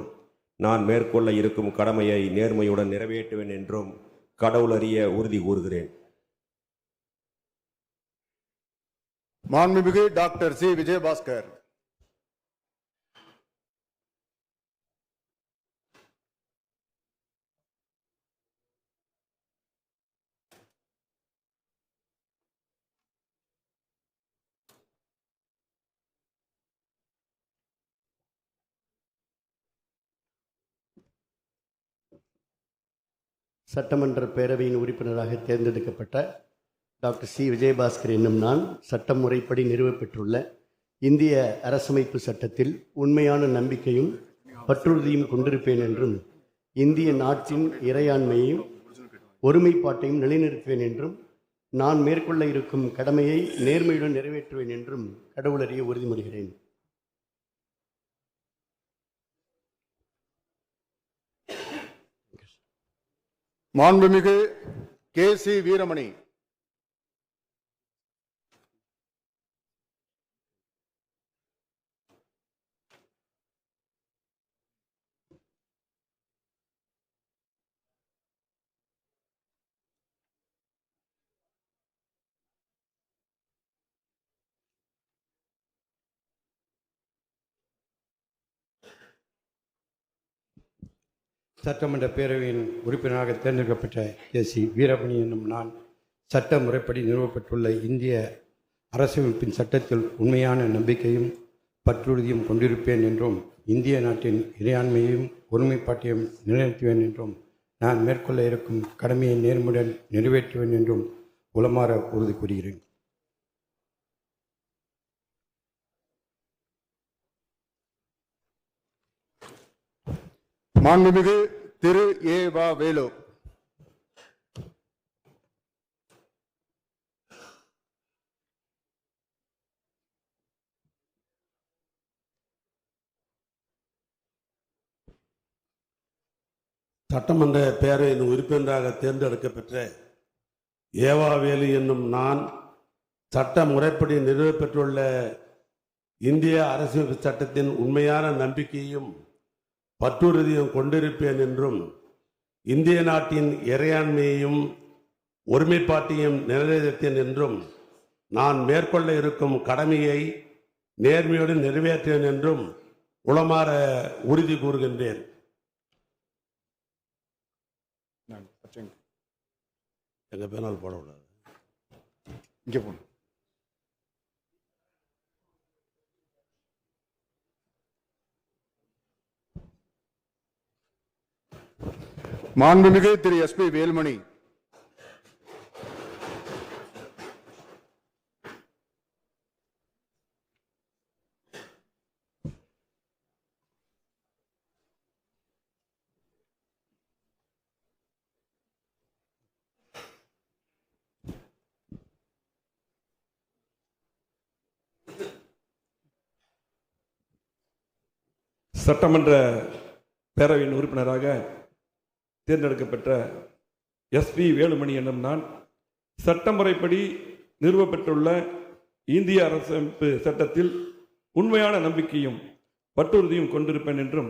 நான் மேற்கொள்ள இருக்கும் கடமையை நேர்மையுடன் நிறைவேற்றுவேன் என்றும் கடவுள் அறிய உறுதி கூறுகிறேன். மாண்புமிகு டாக்டர் சி விஜயபாஸ்கர். சட்டமன்ற பேரவையின் உறுப்பினராக தேர்ந்தெடுக்கப்பட்ட டாக்டர் சி விஜயபாஸ்கர் என்னும் நான் சட்ட முறைப்படி நிறுவப்பெற்றுள்ள இந்திய அரசமைப்பு சட்டத்தில் உண்மையான நம்பிக்கையும் பற்றுறுதியும் கொண்டிருப்பேன் என்றும் இந்திய நாட்டின் இறையாண்மையையும் ஒருமைப்பாட்டையும் நிலைநிறுத்துவேன் என்றும் நான் மேற்கொள்ள இருக்கும் கடமையை நேர்மையுடன் நிறைவேற்றுவேன் என்றும் கடவுள் அறிய உறுதிமொழிகிறேன். மாண்புமிகு கே சி வீரமணி. சட்டமன்ற பேரவையின் உறுப்பினராக தேர்ந்தெடுக்கப்பட்ட சி வீரமணி என்னும் நான் சட்ட முறைப்படி நிறுவப்பட்டுள்ள இந்திய அரசியலமைப்பின் சட்டத்தில் உண்மையான நம்பிக்கையும் பற்றுறுதியும் கொண்டிருப்பேன் என்றும் இந்திய நாட்டின் இறையாண்மையையும் ஒருமைப்பாட்டையும் நிலைநிறுத்துவேன் என்றும் நான் மேற்கொள்ள இருக்கும் கடமையை நேர்முடன் நிறைவேற்றுவேன் என்றும் உளமாற உறுதி கூறுகிறேன். மாண்புமிகு திரு ஏ வ வேலு. சட்டமன்ற பேரவையின் உறுப்பினராக தேர்ந்தெடுக்கப்பெற்ற ஏவாவேலு என்னும் நான் சட்ட முறைப்படி நிறுவப்பெற்றுள்ள இந்திய அரசியல் சட்டத்தின் உண்மையான நம்பிக்கையும் பற்றுறுதியும் கொண்டிருப்பேன் என்றும் இந்திய நாட்டின் இறையாண்மையையும் ஒருமைப்பாட்டையும் நிறைவேற்றேன் என்றும் நான் மேற்கொள்ள இருக்கும் கடமையை நேர்மையோடு நிறைவேற்றேன் என்றும் உளமாற உறுதி கூறுகின்றேன். எங்க பேனால் போடக்கூடாது, இங்கே போகணும். மாண்புமிகு திரு எஸ் பி வேலுமணி. சட்டமன்ற பேரவையின் உறுப்பினராக தேர்ந்தெடுக்கப்பட்ட எஸ்பி வேலுமணி என்னும் நான் சட்டமுறைப்படி நிறுவப்பட்டுள்ள இந்திய அரசமைப்பு சட்டத்தில் உண்மையான நம்பிக்கையும் பற்றுறுதியும் கொண்டிருப்பேன் என்றும்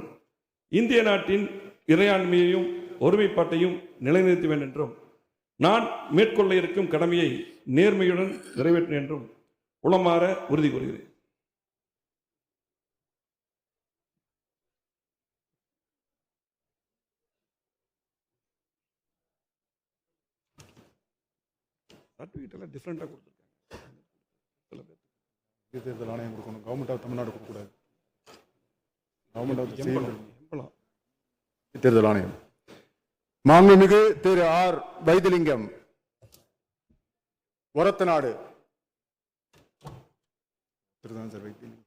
இந்திய நாட்டின் இறையாண்மையையும் ஒருமைப்பாட்டையும் நிலைநிறுத்துவேன் என்றும் நான் மேற்கொள்ள இருக்கும் கடமையை நேர்மையுடன் நிறைவேற்றேன் என்றும் உளமாற உறுதி கூறுகிறேன். சர்டிஃபிகேட் எல்லாம் டிஃப்ரெண்டாக கொடுத்துருக்காங்க. தேர்தல் ஆணையம் கொடுக்கணும், கவர்மெண்ட் ஆஃப் தமிழ்நாடு கொடுக்கக்கூடாது. கவர்மெண்ட் ஆஃப் தேர்தல் ஆணையம். மாண்புமிகு திரு ஆர் வைத்திலிங்கம், ஒரத்தநாடு. சார் வைத்திலிங்கம்.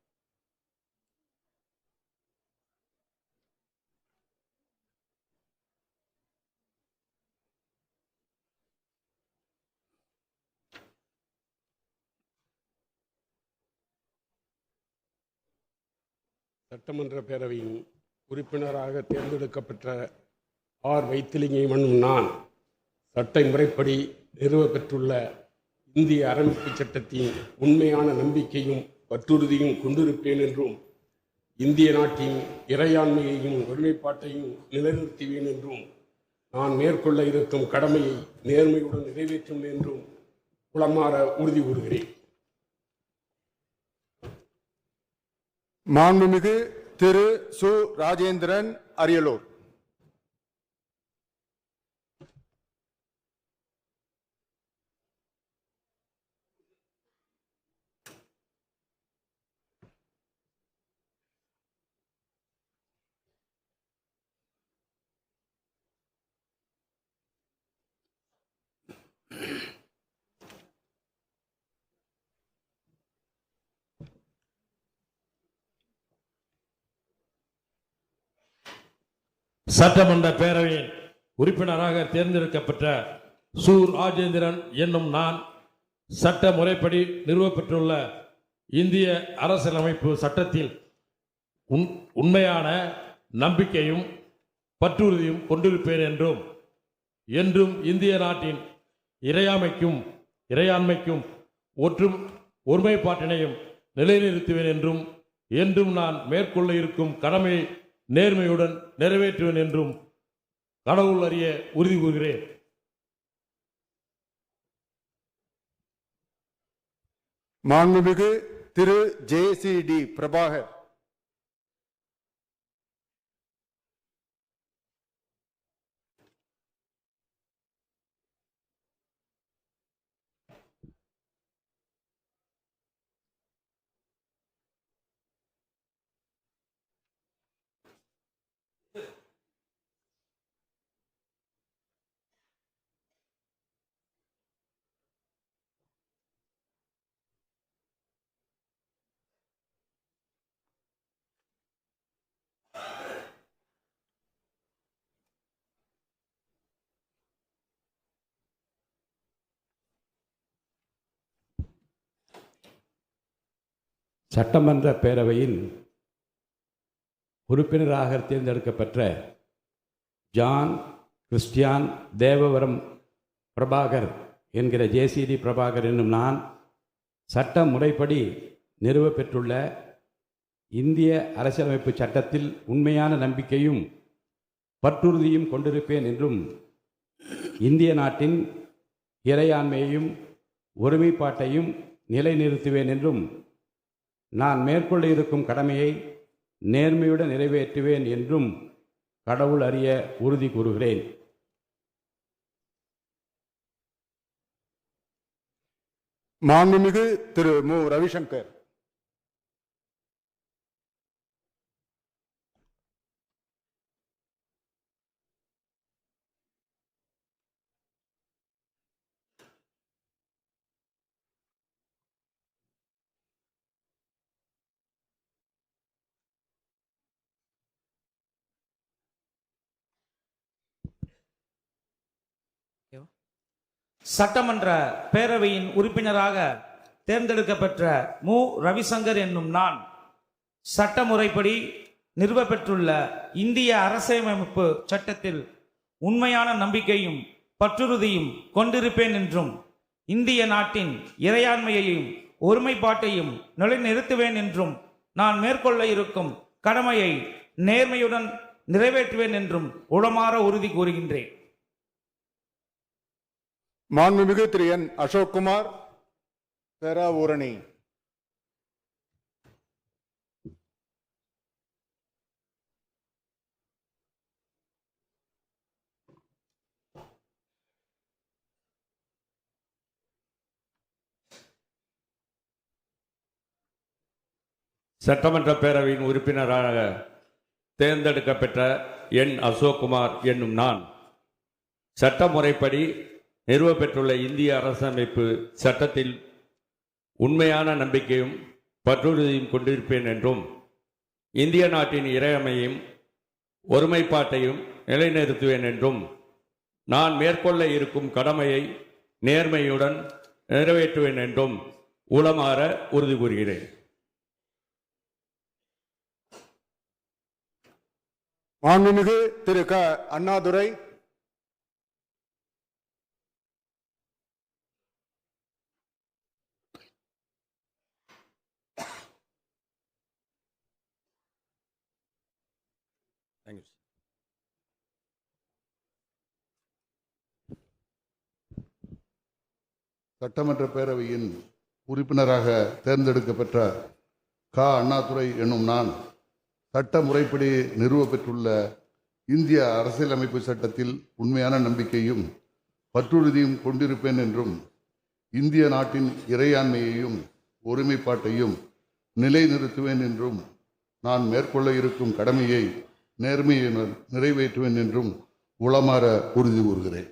சட்டமன்ற பேரவையின் உறுப்பினராக தேர்ந்தெடுக்கப்பட்ட ஆர் வைத்திலிங்கம் என்னும் நான் சட்ட முறைப்படி நிறுவப்பெற்றுள்ள இந்திய அரசமைப்பு சட்டத்தின் உண்மையான நம்பிக்கையும் பற்றுறுதியும் கொண்டிருப்பேன் என்றும் இந்திய நாட்டின் இறையாண்மையையும் ஒருமைப்பாட்டையும் நிலைநிறுத்துவேன் என்றும் நான் மேற்கொள்ள இருக்கும் கடமையை நேர்மையுடன் நிறைவேற்றும் என்றும் உளமாற உறுதி கூறுகிறேன். மாண்புமிகு திரு சு ராஜேந்திரன், அரியலூர். சட்டமன்ற பேரவையின் உறுப்பினராக தேர்ந்தெடுக்கப்பட்ட சு ராஜேந்திரன் என்னும் நான் சட்ட முறைப்படி நிறுவப்பெற்றுள்ள இந்திய அரசியலமைப்பு சட்டத்தில் உண்மையான நம்பிக்கையும் பற்றுறுதியும் கொண்டிருப்பேன் என்றும் என்றும் இந்திய நாட்டின் இறையாண்மைக்கும் ஒருமைப்பாட்டினையும் நிலைநிறுத்துவேன் என்றும் என்றும் நான் மேற்கொள்ள இருக்கும் கடமையை நேர்மையுடன் நிறைவேற்றுவேன் என்றும் கடவுள் அறிய உறுதி கூறுகிறேன். மாண்புமிகு திரு ஜே.சி.டி. பிரபாகர். சட்டமன்ற பேரவையில் உறுப்பினராக தேர்ந்தெடுக்கப்பட்ட ஜான் கிறிஸ்டியான் தேவவரம் பிரபாகர் என்கிற ஜேசிடி பிரபாகர் என்னும் நான் சட்ட முறைப்படி நிறுவப்பெற்றுள்ள இந்திய அரசியலமைப்பு சட்டத்தில் உண்மையான நம்பிக்கையும் பற்றுறுதியும் கொண்டிருப்பேன் என்றும் இந்திய நாட்டின் இறையாண்மையையும் ஒருமைப்பாட்டையும் நிலைநிறுத்துவேன் என்றும் நான் மேற்கொள்ள இருக்கும் கடமையை நேர்மையுடன் நிறைவேற்றுவேன் என்றும் கடவுள் அறிய உறுதி கூறுகிறேன். மாண்புமிகு திரு மு ரவிசங்கர். சட்டமன்ற பேரவையின் உறுப்பினராக தேர்ந்தெடுக்கப்பட்ட மு ரவிசங்கர் என்னும் நான் சட்ட முறைப்படி நிறுவப்பெற்றுள்ள இந்திய அரசியலமைப்பு சட்டத்தில் உண்மையான நம்பிக்கையும் பற்றுறுதியும் கொண்டிருப்பேன் என்றும் இந்திய நாட்டின் இறையாண்மையையும் ஒருமைப்பாட்டையும் நிலைநிறுத்துவேன் என்றும் நான் மேற்கொள்ள இருக்கும் கடமையை நேர்மையுடன் நிறைவேற்றுவேன் என்றும் உளமாற உறுதி கூறுகின்றேன். மாண்புமிகு திரு என் அசோக்குமார் பேராவூரணி. சட்டமன்ற பேரவையின் உறுப்பினராக தேர்ந்தெடுக்கப்பட்ட என் அசோக்குமார் என்னும் நான் சட்ட முறைப்படி நிறுவப்பெற்றுள்ள இந்திய அரசமைப்பு சட்டத்தில் உண்மையான நம்பிக்கையும் பற்றுறுதியும் கொண்டிருப்பேன் என்றும் இந்திய நாட்டின் இறையாண்மையையும் ஒருமைப்பாட்டையும் நிலைநிறுத்துவேன் என்றும் நான் மேற்கொள்ள இருக்கும் கடமையை நேர்மையுடன் நிறைவேற்றுவேன் என்றும் உளமாற உறுதி கூறுகிறேன். மாண்புமிகு திரு க அண்ணாதுரை. சட்டமன்ற பேரவையின் உறுப்பினராக தேர்ந்தெடுக்கப்பட்ட க அண்ணாதுரை என்னும் நான் சட்ட முறைப்படி நிறுவப்பெற்றுள்ள இந்திய அரசியலமைப்பு சட்டத்தில் உண்மையான நம்பிக்கையும் பற்றுறுதியும் கொண்டிருப்பேன் என்றும் இந்திய நாட்டின் இறையாண்மையையும் ஒருமைப்பாட்டையும் நிலைநிறுத்துவேன் என்றும் நான் மேற்கொள்ள இருக்கும் கடமையை நேர்மையுடன் நிறைவேற்றுவேன் என்றும் உளமாற உறுதி கூறுகிறேன்.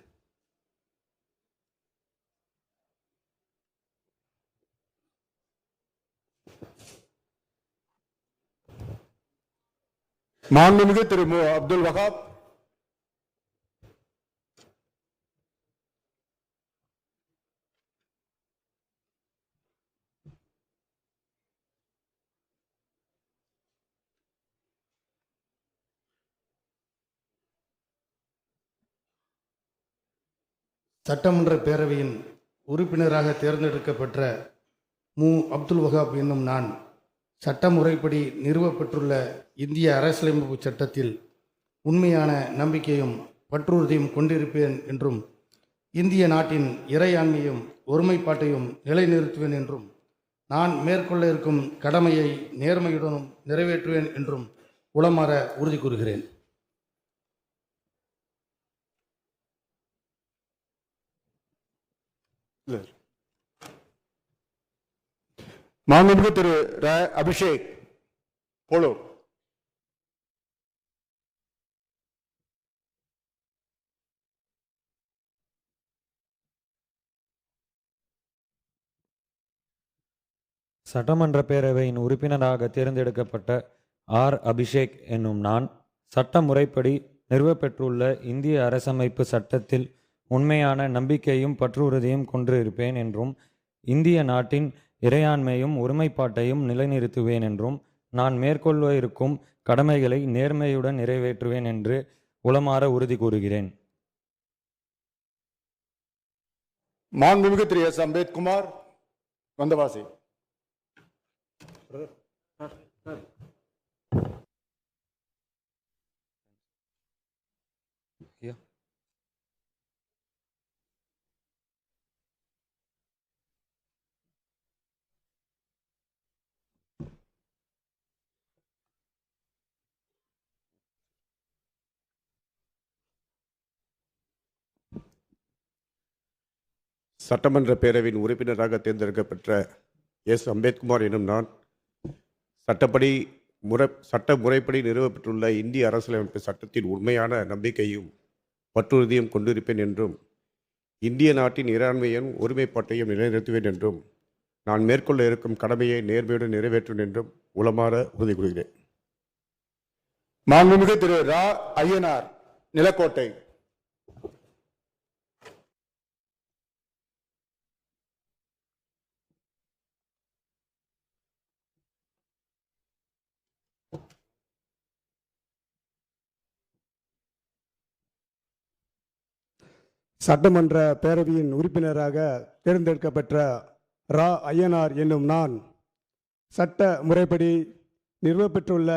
மாண்புமிகு திரு மு அப்துல் வஹாப். சட்டமன்ற பேரவையின் உறுப்பினராக தேர்ந்தெடுக்கப்பட்ட மு அப்துல் வஹாப் என்னும் நான் சட்ட முறைப்படி நிறுவப்பெற்றுள்ள இந்திய அரசியலமைப்பு சட்டத்தில் உண்மையான நம்பிக்கையும் பற்றுறுதியும் கொண்டிருப்பேன் என்றும் இந்திய நாட்டின் இறையாண்மையும் ஒருமைப்பாட்டையும் நிலைநிறுத்துவேன் என்றும் நான் மேற்கொள்ள இருக்கும் கடமையை நேர்மையுடனும் நிறைவேற்றுவேன் என்றும் உளமாற உறுதி கூறுகிறேன். மாண்புமிகு திரு அபிஷேக் போலோ. சட்டமன்ற பேரவையின் உறுப்பினராக தேர்ந்தெடுக்கப்பட்ட ஆர் அபிஷேக் என்னும் நான் சட்ட முறைப்படி நிறுவப்பெற்றுள்ள இந்திய அரசமைப்பு சட்டத்தில் உண்மையான நம்பிக்கையும் பற்றுறுதியும் கொண்டிருப்பேன் என்றும் இந்திய நாட்டின் இறையாண்மையும் ஒருமைப்பாட்டையும் நிலைநிறுத்துவேன் என்றும் நான் மேற்கொள்ள இருக்கும் கடமைகளை நேர்மையுடன் நிறைவேற்றுவேன் என்று உளமாற உறுதி கூறுகிறேன். மாண்புமிகு திரு எஸ். அம்பேத்குமார் வந்தவாசி. சட்டமன்ற பேரவையின் உறுப்பினராக தேர்ந்தெடுக்கப்பட்ட எஸ். அம்பேத்குமார் எனும் நான் சட்ட முறைப்படி நிறுவப்பட்டுள்ள இந்திய அரசியலமைப்பு சட்டத்தின் உண்மையான நம்பிக்கையும் பற்றுறுதியும் கொண்டிருப்பேன் என்றும் இந்திய நாட்டின் இறையாண்மையும் ஒருமைப்பாட்டையும் நிலைநிறுத்துவேன் என்றும் நான் மேற்கொள்ள இருக்கும் கடமையை நேர்மையுடன் நிறைவேற்றுவேன் என்றும் உளமாற உறுதி கூறுகிறேன். மாண்புமிகு திரு ரா. ஐயனார் நிலக்கோட்டை. சட்டமன்ற பேரவையின் உறுப்பினராக தேர்ந்தெடுக்கப்பட்ட ரா. ஐயனார் என்னும் நான் சட்ட முறைப்படி நிறுவப்பெற்றுள்ள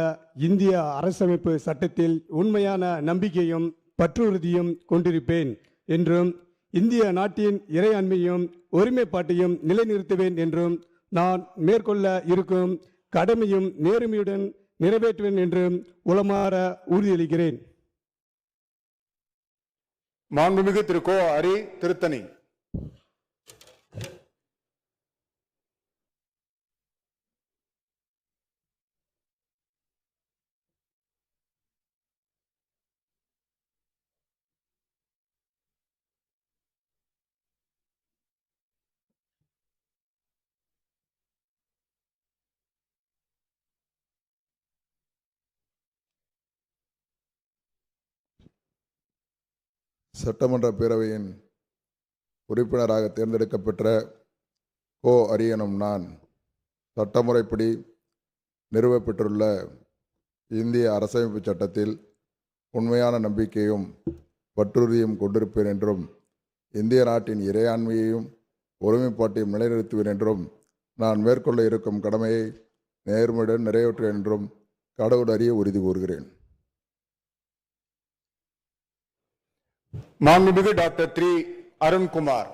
இந்திய அரசமைப்பு சட்டத்தில் உண்மையான நம்பிக்கையும் பற்றுறுதியும் கொண்டிருப்பேன் என்றும் இந்திய நாட்டின் இறையாண்மையும் ஒருமைப்பாட்டையும் நிலைநிறுத்துவேன் என்றும் நான் மேற்கொள்ள இருக்கும் கடமையும் நேர்மையுடன் நிறைவேற்றுவேன் என்றும் உளமாற உறுதியளிக்கிறேன். மாண்புமிகு திரு கோ. அரி திருத்தணி. சட்டமன்ற பேரவையின் உறுப்பினராக தேர்ந்தெடுக்கப்பட்ட கோ. அரி எனும் நான் சட்டமுறைப்படி நிறுவப்பெற்றுள்ள இந்திய அரசமைப்பு சட்டத்தில் உண்மையான நம்பிக்கையும் பற்றுறுதியும் கொண்டிருப்பேன் என்றும் இந்திய நாட்டின் இறையாண்மையையும் ஒருமைப்பாட்டையும் நிலைநிறுத்துவேன் என்றும் நான் மேற்கொள்ள இருக்கும் கடமையை நேர்மையுடன் நிறைவேற்றுவேன் என்றும் கடவுள் அறிய உறுதி கூறுகிறேன். மாண்புமிகு டாக்டர் திரு அருண்குமார்.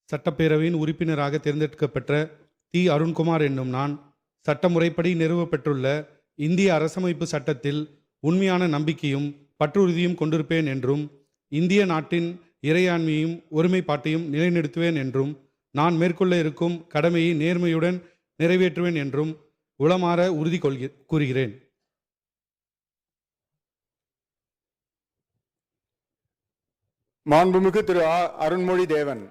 சட்டப்பேரவையின் உறுப்பினராக தேர்ந்தெடுக்கப்பட்ட தி. அருண்குமார் என்னும் நான் சட்டமுறைப்படி நிறுவப்பெற்றுள்ள இந்திய அரசமைப்பு சட்டத்தில் உண்மையான நம்பிக்கையும் பற்றுறுதியும் கொண்டிருப்பேன் என்றும் இந்திய நாட்டின் இறையாண்மையும் ஒருமைப்பாட்டையும் நிலைநிறுத்துவேன் என்றும் நான் மேற்கொள்ள இருக்கும் கடமையை நேர்மையுடன் நிறைவேற்றுவேன் என்றும் உளமாற உறுதி கூறுகிறேன். மாண்புமிகு திரு அருண்மொழி தேவன்.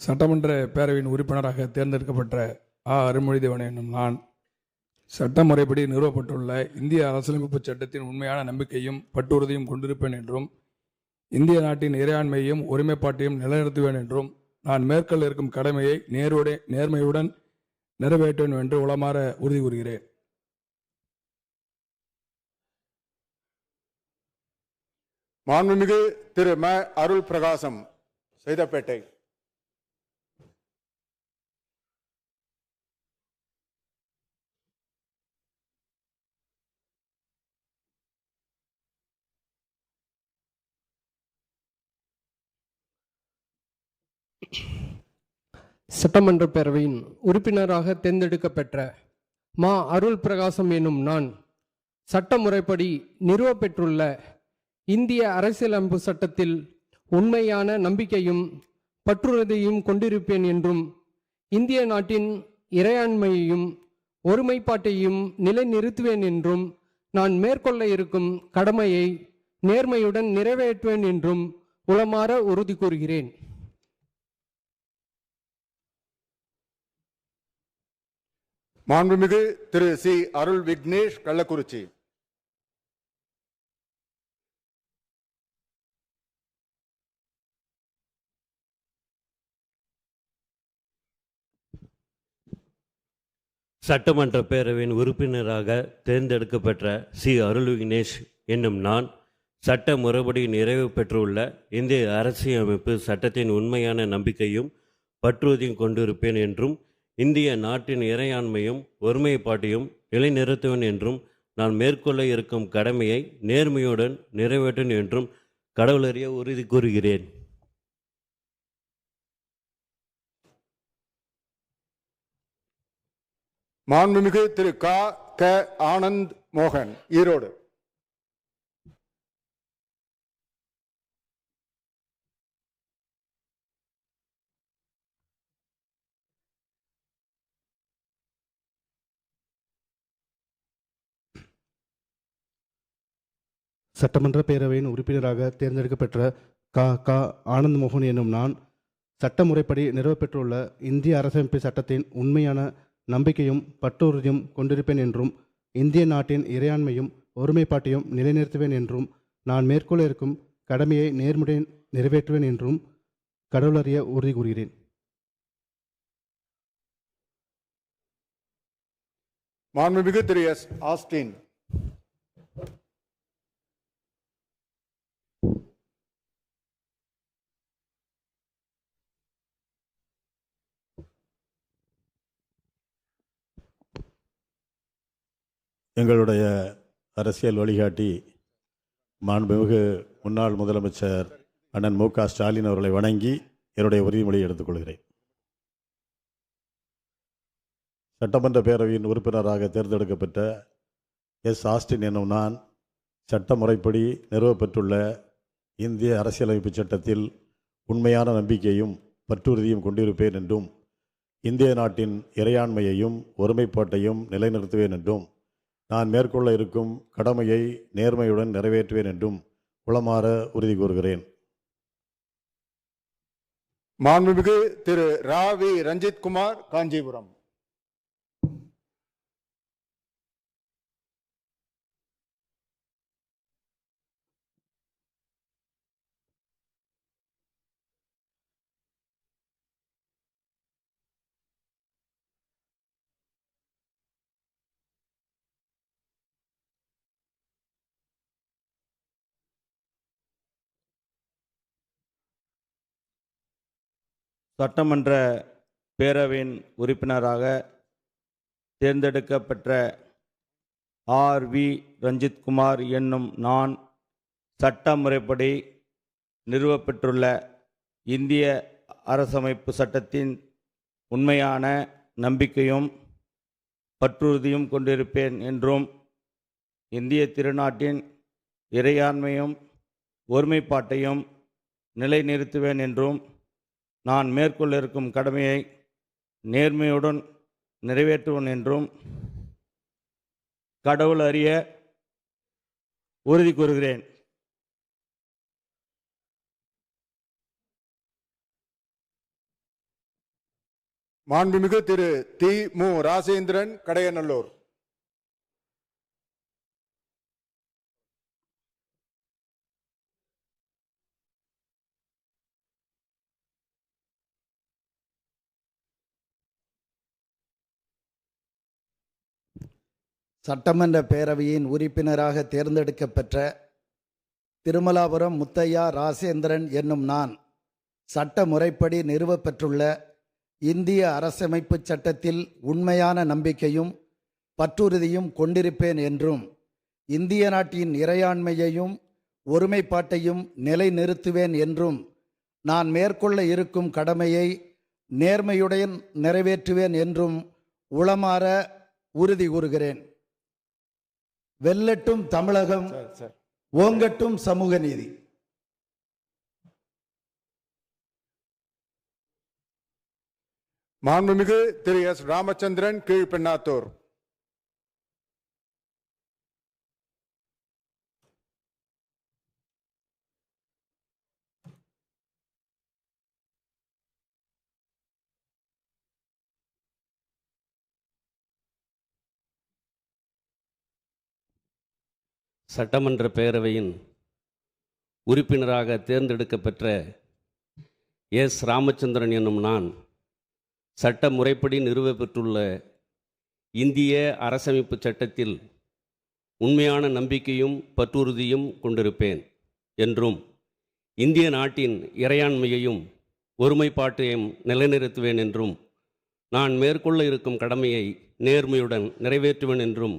சட்டமன்ற பேரவையின் உறுப்பினராக தேர்ந்தெடுக்கப்பட்ட அருண்மொழிதேவன் என்னும் நான் சட்ட முறைப்படி நிறுவப்பட்டுள்ள இந்திய அரசியலமைப்பு சட்டத்தின் உண்மையான நம்பிக்கையும் பற்றுறுதியும் கொண்டிருப்பேன் என்றும் இந்திய நாட்டின் இறையாண்மையையும் ஒருமைப்பாட்டையும் நிலைநிறுத்துவேன் என்றும் நான் மேற்கொள்ள இருக்கும் கடமையை நேர்மையுடன் நிறைவேற்றுவேன் என்று உளமாற உறுதி கூறுகிறேன். மாண்புமிகு திரு ம. அருள் பிரகாசம் சைதாப்பேட்டை. சட்டமன்ற பேரவையின் உறுப்பினராக தேர்ந்தெடுக்கப்பெற்ற மா. அருள் பிரகாசம் என்னும் நான் சட்ட முறைப்படி நிறுவப்பெற்றுள்ள இந்திய அரசியலமைப்பு சட்டத்தில் உண்மையான நம்பிக்கையும் பற்றுறுதியும் கொண்டிருப்பேன் என்றும் இந்திய நாட்டின் இறையாண்மையையும் ஒருமைப்பாட்டையும் நிலைநிறுத்துவேன் என்றும் நான் மேற்கொள்ள இருக்கும் கடமையை நேர்மையுடன் நிறைவேற்றுவேன் என்றும் உளமாற உறுதி கூறுகிறேன். மாண்புமிகு திரு சி. அருள் விக்னேஷ், கள்ளக்குறிச்சி. சட்டமன்ற பேரவையின் உறுப்பினராக தேர்ந்தெடுக்கப்பட்ட சி. அருள் விக்னேஷ் என்னும் நான் சட்ட முறைப்படி நிறைவு பெற்றுள்ள இந்திய அரசியலமைப்பு சட்டத்தின் உண்மையான நம்பிக்கையும் பற்றுறுதியும் கொண்டிருப்பேன் என்றும் இந்திய நாட்டின் இறையாண்மையும் ஒருமைப்பாட்டையும் நிலைநிறுத்துவேன் என்றும் நான் மேற்கொள்ள இருக்கும் கடமையை நேர்மையுடன் நிறைவேற்றுவேன் என்றும் கடவுளறிய உறுதி கூறுகிறேன். மாண்புமிகு திரு க. ஆனந்த் மோகன், ஈரோடு. சட்டமன்ற பேரவையின் உறுப்பினராக தேர்ந்தெடுக்கப்பெற்ற க. ஆனந்த் மோகன் என்னும் நான் சட்ட முறைப்படி நிறைவேற்றப்பட்டுள்ள இந்திய அரசமைப்பு சட்டத்தின் உண்மையான நம்பிக்கையும் பற்றுறுதியும் கொண்டிருப்பேன் என்றும் இந்திய நாட்டின் இறையாண்மையும் ஒருமைப்பாட்டையும் நிலைநிறுத்துவேன் என்றும் நான் மேற்கொள்ள இருக்கும் கடமையை நேர்முடன் நிறைவேற்றுவேன் என்றும் கடவுளறிய உறுதி கூறுகிறேன். மாண்புமிகு திரு எஸ். ஆஸ்டின். எங்களுடைய அரசியல் வழிகாட்டி மாண்புமிகு முன்னாள் முதலமைச்சர் அண்ணன் மு. க. ஸ்டாலின் அவர்களை வணங்கி என்னுடைய உறுதிமொழியை எடுத்துக்கொள்கிறேன். சட்டமன்ற பேரவையின் உறுப்பினராக தேர்ந்தெடுக்கப்பட்ட எஸ். ஆஸ்டின் என்னும் நான் சட்ட முறைப்படி நிறுவப்பெற்றுள்ள இந்திய அரசியலமைப்பு சட்டத்தில் உண்மையான நம்பிக்கையும் பற்றுறுதியும் கொண்டிருப்பேன் என்றும் இந்திய நாட்டின் இறையாண்மையையும் ஒருமைப்பாட்டையும் நிலைநிறுத்துவேன் என்றும் நான் மேற்கொள்ள இருக்கும் கடமையை நேர்மையுடன் நிறைவேற்றுவேன் என்றும் உளமாற உறுதி கூறுகிறேன். மாண்புமிகு திரு ரா. வி. ரஞ்சித் குமார், காஞ்சிபுரம். சட்டமன்ற பேரவையின் உறுப்பினராக தேர்ந்தெடுக்கப்பட்ட ஆர். வி. ரஞ்சித்குமார் என்னும் நான் சட்ட முறைப்படி நிறுவப்பெற்றுள்ள இந்திய அரசமைப்பு சட்டத்தின் உண்மையான நம்பிக்கையும் பற்றுறுதியும் கொண்டிருப்பேன் என்றும் இந்திய திருநாட்டின் இறையாண்மையும் ஒருமைப்பாட்டையும் நிலைநிறுத்துவேன் என்றும் நான் மேற்கொள்ள இருக்கும் கடமையை நேர்மையுடன் நிறைவேற்றுவேன் என்றும் கடவுள் அறிய உறுதி கூறுகிறேன். மாண்புமிகு திரு தி. மு. ராசேந்திரன், கடையநல்லூர். சட்டமன்ற பேரவையின் உறுப்பினராக தேர்ந்தெடுக்கப்பெற்ற திருமலாபுரம் முத்தையா ராசேந்திரன் என்னும் நான் சட்ட முறைப்படி நிறுவப்பெற்றுள்ள இந்திய அரசமைப்பு சட்டத்தில் உண்மையான நம்பிக்கையும் பற்றுறுதியும் கொண்டிருப்பேன் என்றும் இந்திய நாட்டின் இறையாண்மையையும் ஒருமைப்பாட்டையும் நிலைநிறுத்துவேன் என்றும் நான் மேற்கொள்ள இருக்கும் கடமையை நேர்மையுடன் நிறைவேற்றுவேன் என்றும் உளமாற உறுதி கூறுகிறேன். வெல்லட்டும் தமிழகம், ஓங்கட்டும் சமூக நீதி. மாண்புமிகு திரு எஸ் ராமச்சந்திரன் கீழ்பெண்ணாத்தூர். சட்டமன்ற பேரவையின் உறுப்பினராக தேர்ந்தெடுக்கப்பெற்ற எஸ் ராமச்சந்திரன் என்னும் நான் சட்ட முறைப்படி நிறுவப்பெற்றுள்ள இந்திய அரசமைப்பு சட்டத்தில் உண்மையான நம்பிக்கையும் பற்றுறுதியும் கொண்டிருப்பேன் என்றும் இந்திய நாட்டின் இறையாண்மையையும் ஒருமைப்பாட்டையும் நிலைநிறுத்துவேன் என்றும் நான் மேற்கொள்ள இருக்கும் கடமையை நேர்மையுடன் நிறைவேற்றுவேன் என்றும்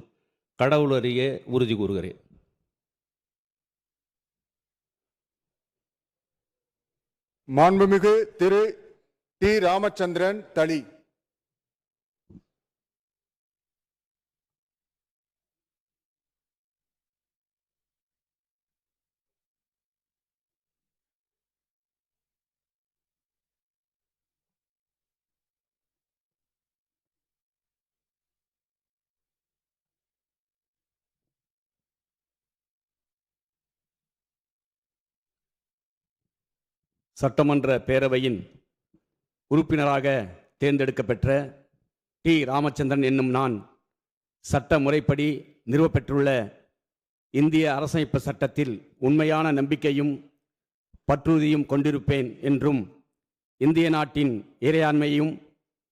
கடவுள் அறிய உறுதி கூறுகிறேன். மாண்புமிகு திரு டி ராமச்சந்திரன் தளி. சட்டமன்ற பேரவையின் உறுப்பினராக தேர்ந்தெடுக்கப்பெற்ற டி ராமச்சந்திரன் என்னும் நான் சட்ட முறைப்படி நிறுவப்பெற்றுள்ள இந்திய அரசமைப்பு சட்டத்தில் உண்மையான நம்பிக்கையும் பற்றுறுதியும் கொண்டிருப்பேன் என்றும் இந்திய நாட்டின் இறையாண்மையையும்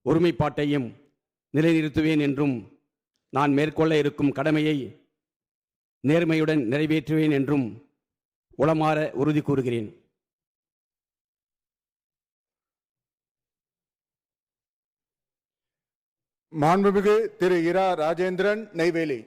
ஒருமைப்பாட்டையும் நிலைநிறுத்துவேன் என்றும் நான் மேற்கொள்ள இருக்கும் கடமையை நேர்மையுடன் நிறைவேற்றுவேன் என்றும் உளமாற உறுதி கூறுகிறேன். மாண்புமிகு திரு இரா ராஜேந்திரன் நெய்வேலி.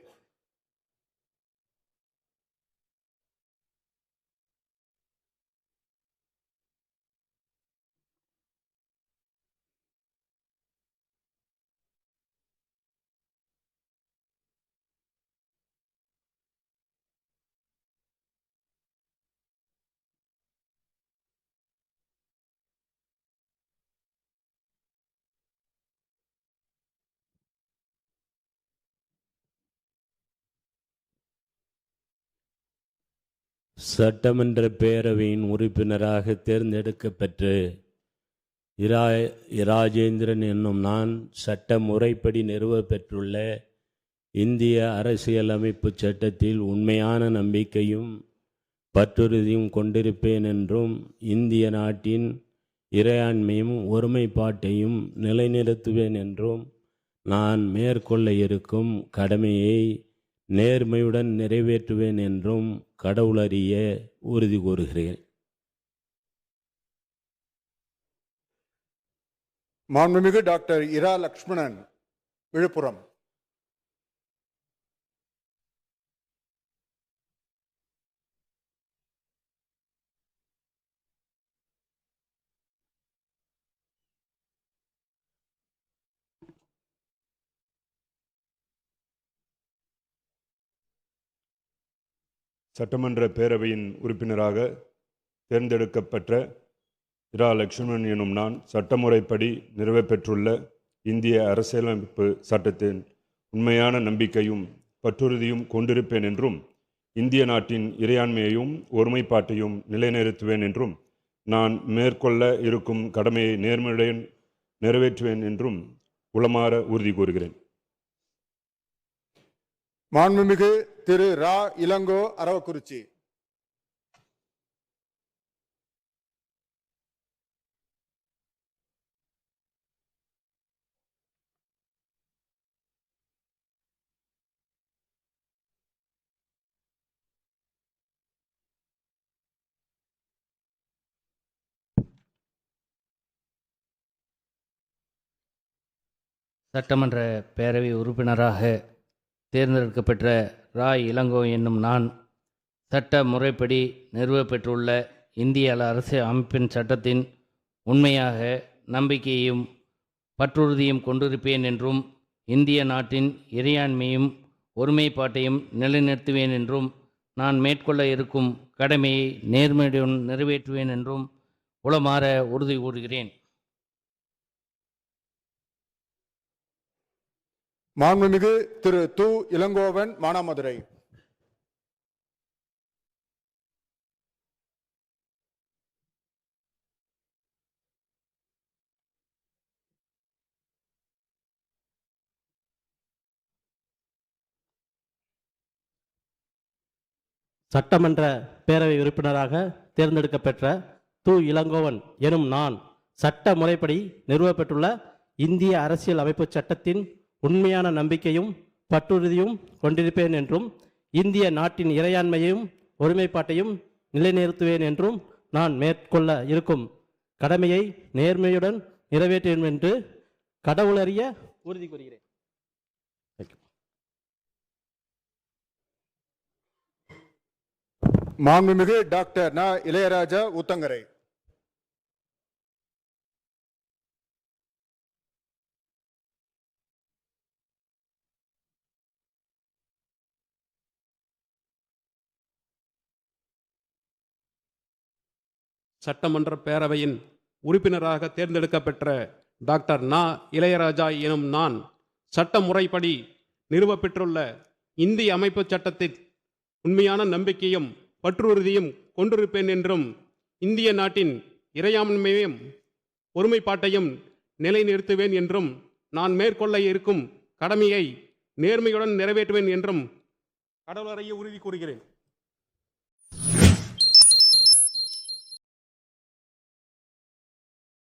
சட்டமன்ற பேரவையின் உறுப்பினராக தேர்ந்தெடுக்கப்பெற்று ராஜேந்திரன் என்னும் நான் சட்ட முறைப்படி நிறுவப்பெற்றுள்ள இந்திய அரசியலமைப்பு சட்டத்தில் உண்மையான நம்பிக்கையும் பற்றுறுதியும் கொண்டிருப்பேன் என்றும் இந்திய நாட்டின் இறையாண்மையும் ஒருமைப்பாட்டையும் நிலைநிறுத்துவேன் என்றும் நான் மேற்கொள்ள இருக்கும் கடமையை நேர்மையுடன் நிறைவேற்றுவேன் என்றும் கடவுளறிய உறுதி கூறுகிறேன். மாண்புமிகு டாக்டர் இரா லக்ஷ்மணன் விழுப்புரம். சட்டமன்ற பேரவையின் உறுப்பினராக தேர்ந்தெடுக்கப்பெற்ற இரா லக்ஷ்மணன் எனும் நான் சட்டமுறைப்படி நிறுவப்பெற்றுள்ள இந்திய அரசியலமைப்பு சட்டத்தின் உண்மையான நம்பிக்கையும் பற்றுறுதியும் கொண்டிருப்பேன் என்றும் இந்திய நாட்டின் இறையாண்மையையும் ஒருமைப்பாட்டையும் நிலைநிறுத்துவேன் என்றும் நான் மேற்கொள்ள இருக்கும் கடமையை நேர்மையுடன் நிறைவேற்றுவேன் என்றும் உளமாற உறுதி கூறுகிறேன். மாண்புமிகு திரு ரா இளங்கோ அரவக்குறிச்சி. சட்டமன்ற பேரவை உறுப்பினராக தேர்ந்தெடுக்கப்பெற்ற ரா இளங்கோ என்னும் நான் சட்ட முறைப்படி நிறுவப்பெற்றுள்ள இந்திய அரசியல் அமைப்பின் சட்டத்தின் உண்மையாக நம்பிக்கையையும் பற்றுறுதியும் கொண்டிருப்பேன் என்றும் இந்திய நாட்டின் இறையாண்மையும் ஒருமைப்பாட்டையும் நிலைநிறுத்துவேன் என்றும் நான் மேற்கொள்ள இருக்கும் கடமையை நேர்மையுடன் நிறைவேற்றுவேன் என்றும் உளமாற உறுதி கூறுகிறேன். மாண்புமிகு திரு து இளங்கோவன், மானாமதுரை. சட்டமன்ற பேரவை உறுப்பினராக தேர்ந்தெடுக்கப்பெற்ற து இளங்கோவன் எனும் நான் சட்ட முறைப்படி நிறுவப்பெற்றுள்ள இந்திய அரசியல் அமைப்பு சட்டத்தின் உண்மையான நம்பிக்கையும் பற்றுறுதியும் கொண்டிருப்பேன் என்றும் இந்திய நாட்டின் இறையாண்மையையும் ஒருமைப்பாட்டையும் நிலைநிறுத்துவேன் என்றும் நான் மேற்கொள்ள இருக்கும் கடமையை நேர்மையுடன் நிறைவேற்றுவேன் என்று கடவுளறிய உறுதி கூறுகிறேன். மாண்புமிகு டாக்டர் ந. இளையராஜா, ஊத்தங்கரை. சட்டமன்ற பேரவையின் உறுப்பினராக தேர்ந்தெடுக்கப்பெற்ற டாக்டர் ந. இளையராஜா எனும் நான் சட்ட முறைப்படி நிறுவப்பெற்றுள்ள இந்திய அமைப்பு சட்டத்தில் உண்மையான நம்பிக்கையும் பற்றுறுதியும் கொண்டிருப்பேன் என்றும் இந்திய நாட்டின் இறையாண்மையையும் ஒருமைப்பாட்டையும் நிலைநிறுத்துவேன் என்றும் நான் மேற்கொள்ள இருக்கும் கடமையை நேர்மையுடன் நிறைவேற்றுவேன் என்றும் கடவுளறைய உறுதி கூறுகிறேன்.